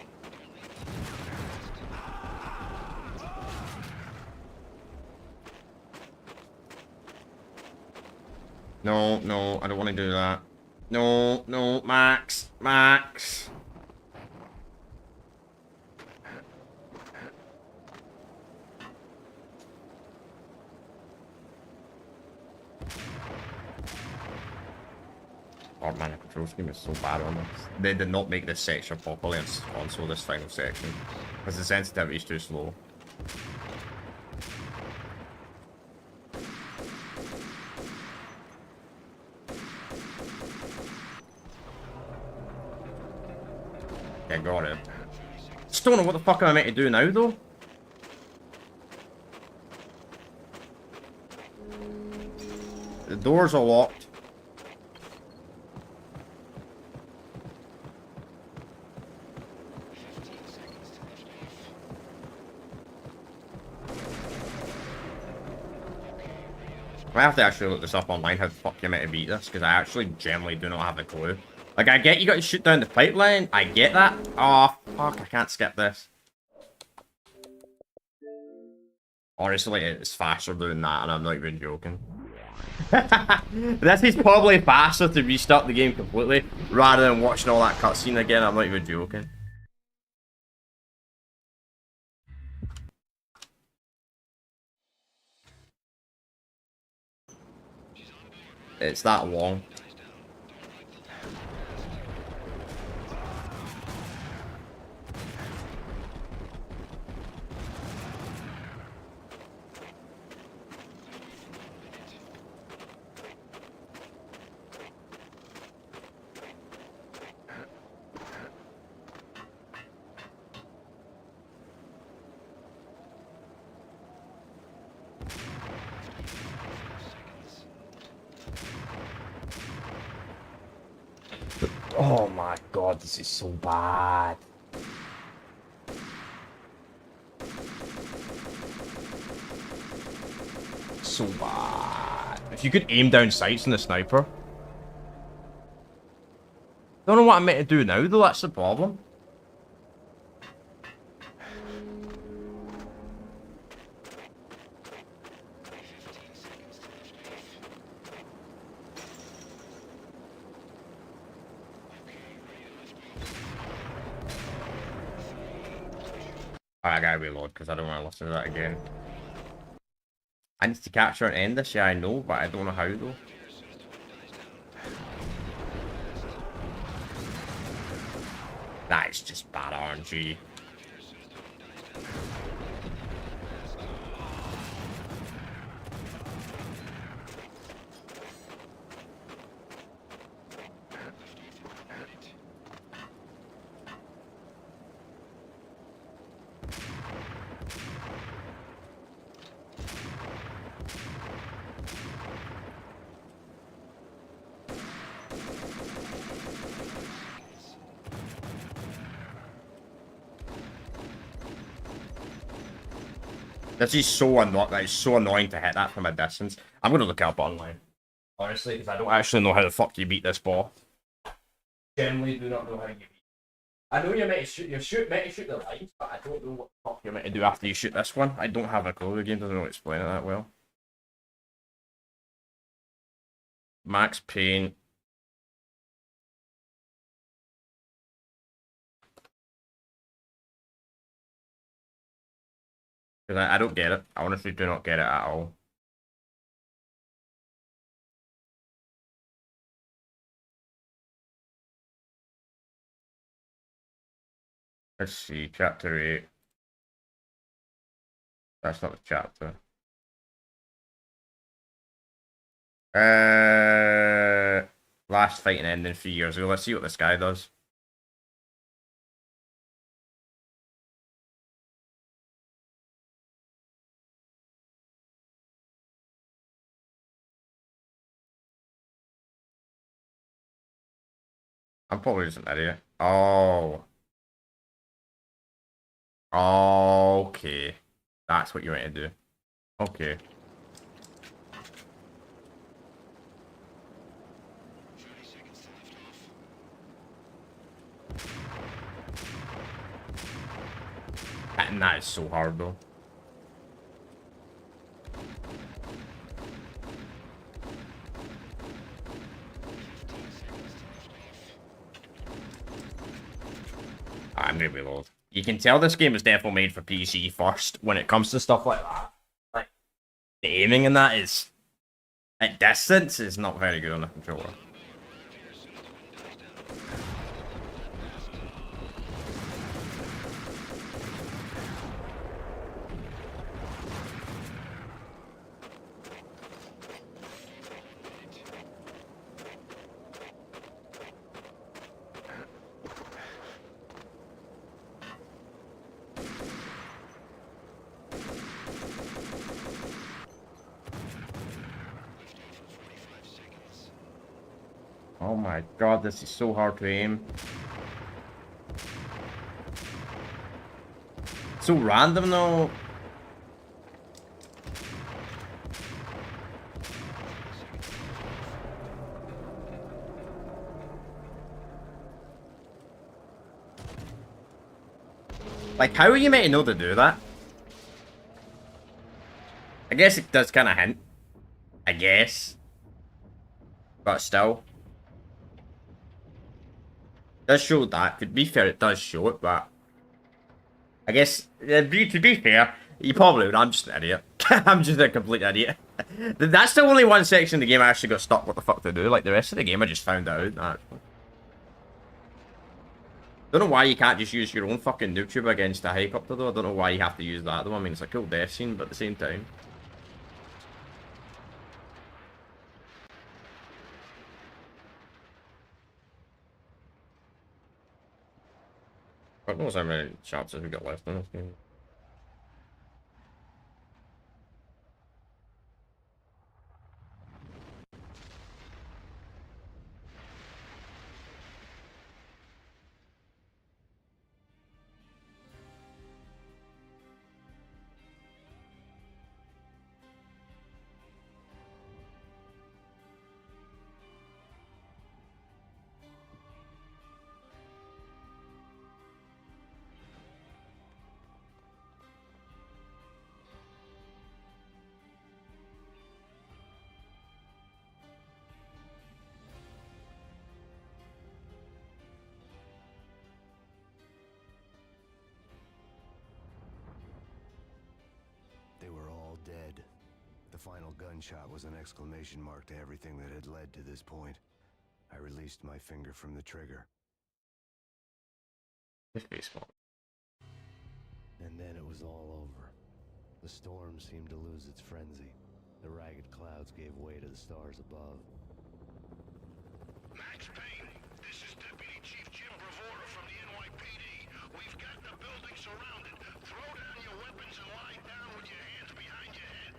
No, I don't want to do that. No, Max. Oh man, the control scheme is so bad on this. They did not make this section properly on console, this final section. Because the sensitivity is too slow. Yeah, got it. Just don't know what the fuck am I meant to do now, though. The doors are locked. I have to actually look this up online, how the fuck you're meant to beat this, because I actually generally do not have a clue. Like, I get you got to shoot down the pipeline, I get that. Oh, fuck, I can't skip this. Honestly, it's faster doing that, and I'm not even joking. This is probably faster to restart the game completely, rather than watching all that cutscene again, I'm not even joking. It's that long. Oh my god, this is so bad. So bad. If you could aim down sights in the sniper. Don't know what I'm meant to do now though, that's the problem. Alright, I gotta reload because I don't want to listen to that again. I need to capture and end this, yeah I know, but I don't know how though. That is just bad RNG. This is so annoying. That is so annoying to hit that from a distance. I'm gonna look it up online, honestly, because I don't actually know how the fuck you beat this boss. Generally, do not know how you beat. I know you're meant to shoot. Meant to shoot the lines, but I don't know what the fuck you're meant to do after you shoot this one. I don't have a clue. The game doesn't really explain it that well. Max Payne. Because I don't get it. I honestly do not get it at all. Let's see, chapter 8. That's not the chapter. Last fighting ending 3 years ago. Let's see what this guy does. I'm probably just an idiot. Oh. Okay. That's what you want to do. Okay. And that is so hard though. I'm gonna reload. You can tell this game is definitely made for PC first when it comes to stuff like that. Like, the aiming in that is, at distance, is not very good on the controller. Oh my god, this is so hard to aim. So random though. Like, how are you meant to know to do that? I guess it does kind of hint. I guess. But still. It does show that. To be fair, it does show it, but... I guess, to be fair, you probably would. I'm just an idiot. I'm just a complete idiot. That's the only one section of the game I actually got stuck what the fuck to do. Like, the rest of the game I just found out. Actually. Don't know why you can't just use your own fucking noob tube against a helicopter though. I don't know why you have to use that though. I mean, it's a cool death scene, but at the same time. God knows how many chapters we got left in this game. They were all dead. The final gunshot was an exclamation mark to everything that had led to this point. I released my finger from the trigger. Baseball. And then it was all over. The storm seemed to lose its frenzy. The ragged clouds gave way to the stars above. Max Payne, this is Deputy Chief Jim Bravura from the NYPD. We've got the building surrounded. Throw down your weapons and lie down with your hands behind your head.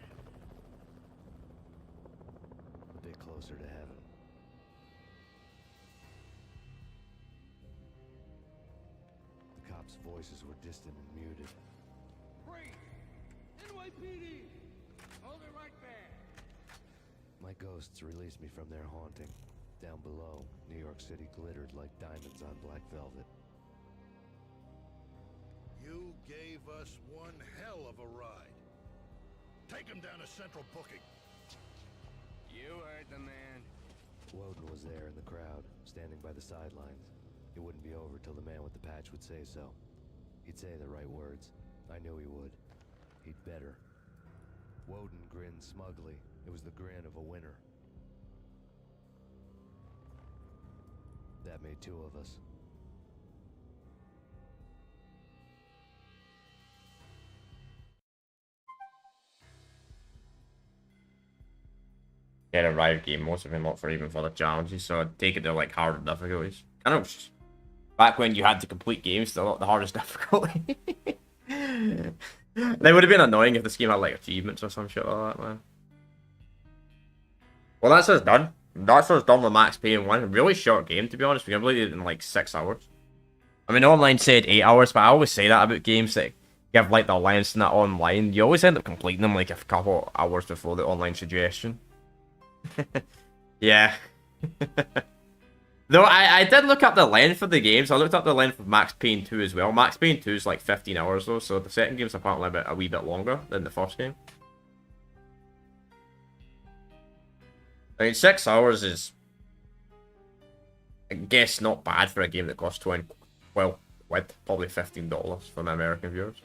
A bit closer to heaven. The cops' voices were distant and muted. Freeze! NYPD! Hold it right there! My ghosts released me from their haunting. Down below, New York City glittered like diamonds on black velvet. You gave us one hell of a ride. Take him down to Central Booking. You heard the man. Woden was there in the crowd, standing by the sidelines. It wouldn't be over till the man with the patch would say so. He'd say the right words. I knew he would. He'd better. Woden grinned smugly. It was the grin of a winner. That made two of us. Get a riot game, most of them not for even for the challenges, so I'd take it to like harder difficulties. I know, back when you had to complete games to the hardest difficulty. They would have been annoying if this game had like achievements or some shit like that, man. Well, that's us done. That's us done with Max Payne 1. A really short game, to be honest. We completed it in like 6 hours. I mean, online said 8 hours, but I always say that about games that give like the length and that online. You always end up completing them like a couple hours before the online suggestion. Yeah. Though I did look up the length of the games. I looked up the length of Max Payne 2 as well. Max Payne 2 is like 15 hours though, so the second game's apparently a wee bit longer than the first game. I mean, 6 hours is, I guess, not bad for a game that costs 20, well, quid, probably $15 for my American viewers.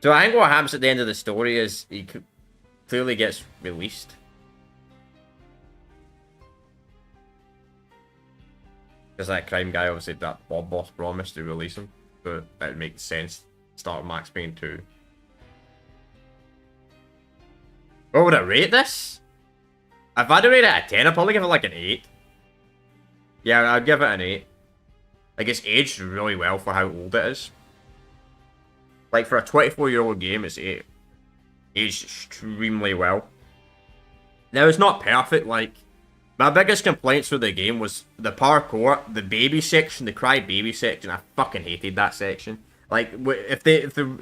So I think what happens at the end of the story is he clearly gets released. Because that crime guy, obviously, that Bob Boss promised to release him. So that would make sense. Start Max Payne 2. What would I rate this? If I'd rate it a 10, I'd probably give it like an 8. Yeah, I'd give it an 8. Like, it's aged really well for how old it is. Like, for a 24-year-old game, it's aged extremely well. Now, it's not perfect, like, my biggest complaints with the game was the parkour, the baby section, the cry baby section. I fucking hated that section. Like,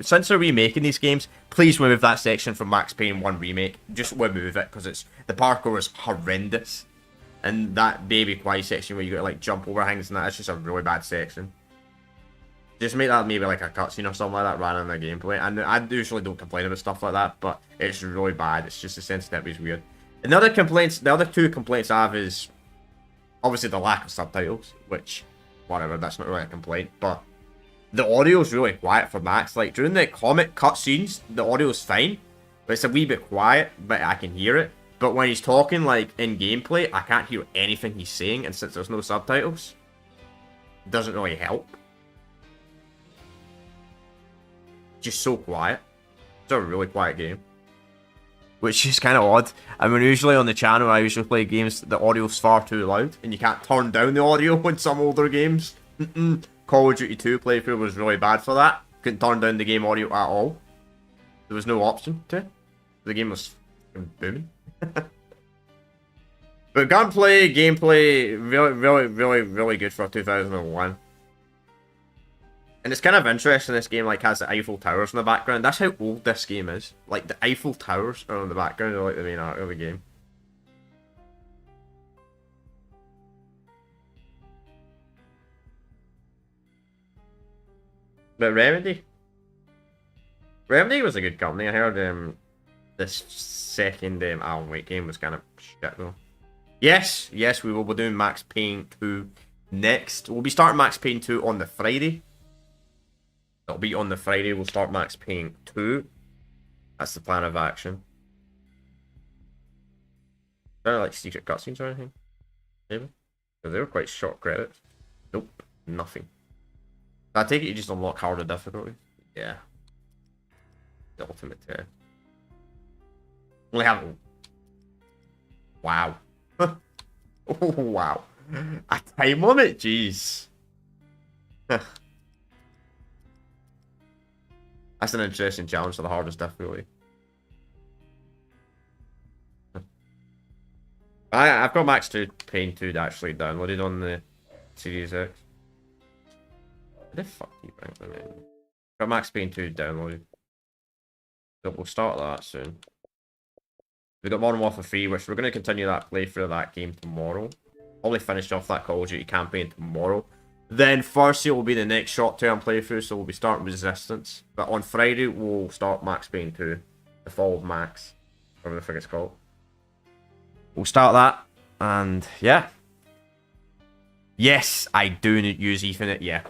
since they're remaking these games, please remove that section from Max Payne 1 Remake. Just remove it, because the parkour is horrendous. And that baby quiet section where you got to like jump over things and that's just a really bad section. Just make that maybe like a cutscene or something like that rather than a gameplay. And I usually don't complain about stuff like that, but it's really bad. It's just the sensitivity is weird. And the other two complaints I have is obviously the lack of subtitles, which, whatever, that's not really a complaint, but the audio's really quiet for Max. Like, during the comic cutscenes, the audio's fine, but it's a wee bit quiet, but I can hear it. But when he's talking, like, in gameplay, I can't hear anything he's saying, and since there's no subtitles, it doesn't really help. Just so quiet. It's a really quiet game. Which is kind of odd. I mean, usually on the channel, I usually play games the audio's far too loud, and you can't turn down the audio in some older games. Call of Duty 2 playthrough was really bad for that. Couldn't turn down the game audio at all. There was no option to. The game was booming. But gameplay, really good for 2001. And it's kind of interesting, this game like has the Eiffel Towers in the background. That's how old this game is. Like, the Eiffel Towers are in the background, they're like the main art of the game. But Remedy was a good company. I heard this second Alan Wake game was kind of shit though. Yes, we will be doing Max Payne 2 next. We'll be starting Max Payne 2 on the Friday. It'll be on the Friday, we'll start Max Payne 2. That's the plan of action. Is there like secret cutscenes or anything? Maybe? Because they were quite short credits. Nope, nothing. I take it you just unlock harder difficulty? Yeah. The ultimate test. Only have... Wow. Oh, wow. A time limit? Jeez. That's an interesting challenge for the hardest difficulty. I've got Max Payne 2 actually downloaded on the Series X. Where the fuck do you bring them in? Got Max Payne 2 downloaded. So we'll start that soon. We've got Modern Warfare 3, which we're going to continue that playthrough of that game tomorrow. Probably finish off that Call of Duty campaign tomorrow. Then Thursday will be the next short-term playthrough, so we'll be starting Resistance. But on Friday, we'll start Max Payne 2. The Fall of Max. Whatever the fuck it's called. We'll start that, and yeah. Yes, I do use Ethernet, yeah.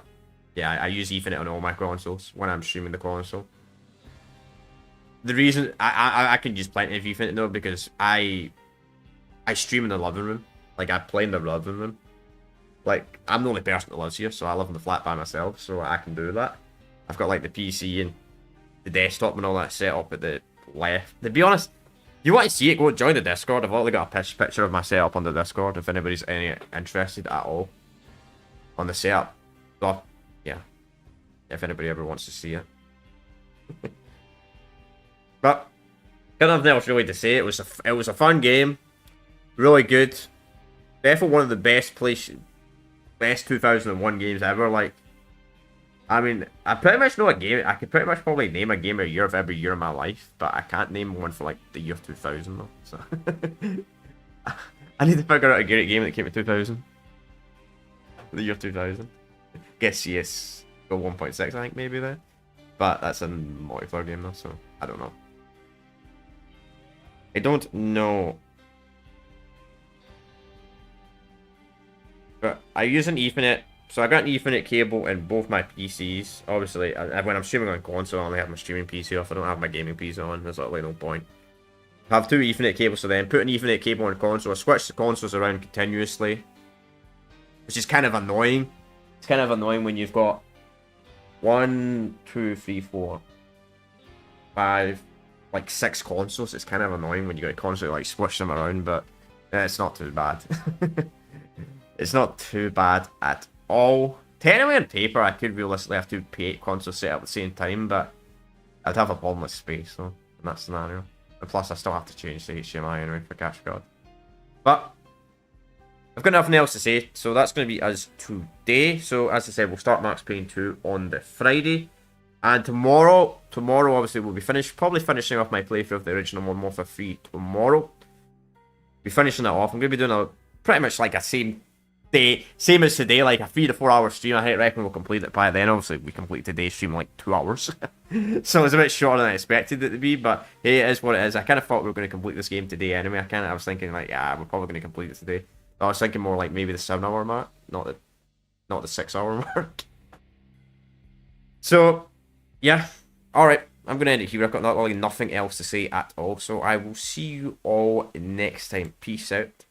Yeah, I use Ethernet on all my consoles when I'm streaming the console. The reason, I can use plenty of Ethernet though, because I stream in the living room. Like, I play in the living room. Like, I'm the only person that lives here, so I live in the flat by myself, so I can do that. I've got, like, the PC and the desktop and all that set up at the left. To be honest, if you want to see it, go join the Discord. I've already got a picture of my setup on the Discord, if anybody's interested at all on the setup. So, yeah. If anybody ever wants to see it. But, got nothing else really to say. It was a fun game. Really good. Definitely one of the best 2001 games ever. Like, I mean, I pretty much know a game. I could pretty much probably name a game a year of every year of my life, but I can't name one for like the year 2000 though. So I need to figure out a great game that came in 2000. The year 2000. Guess yes, go 1.6 I think maybe there, but that's a multiplayer game though, so I don't know. I don't know. But I use an Ethernet, so I got an Ethernet cable in both my PCs. Obviously, when I'm streaming on console, I only have my streaming PC off. I don't have my gaming PC on. There's literally no point. I have two Ethernet cables, so then put an Ethernet cable on console. I switch the consoles around continuously, which is kind of annoying. It's kind of annoying when you've got 1, 2, 3, 4, 5, like 6 consoles. It's kind of annoying when you got to constantly like switch them around, but it's not too bad. It's not too bad at all. Technically on paper, I could realistically have 2 P8 consoles set up at the same time, but I'd have a problem with space, though, in that scenario. And plus, I still have to change the HDMI anyway for cache card. But I've got nothing else to say, so that's going to be us today. So, as I said, we'll start Max Payne 2 on the Friday. And tomorrow obviously, we'll be probably finishing off my playthrough of the original Modern Warfare 3 tomorrow. Be finishing that off. I'm going to be doing pretty much like a same day, same as today, like a 3 to 4 hour stream. I reckon we'll complete it by then. Obviously, we completed today's stream in like 2 hours. So it's a bit shorter than I expected it to be, but hey, it is what it is. I kind of thought we were going to complete this game today anyway. I was thinking like, yeah, we're probably going to complete it today. I was thinking more like maybe the 7 hour mark, not the 6 hour mark. So, yeah. Alright, I'm going to end it here. I've got really nothing else to say at all. So I will see you all next time. Peace out.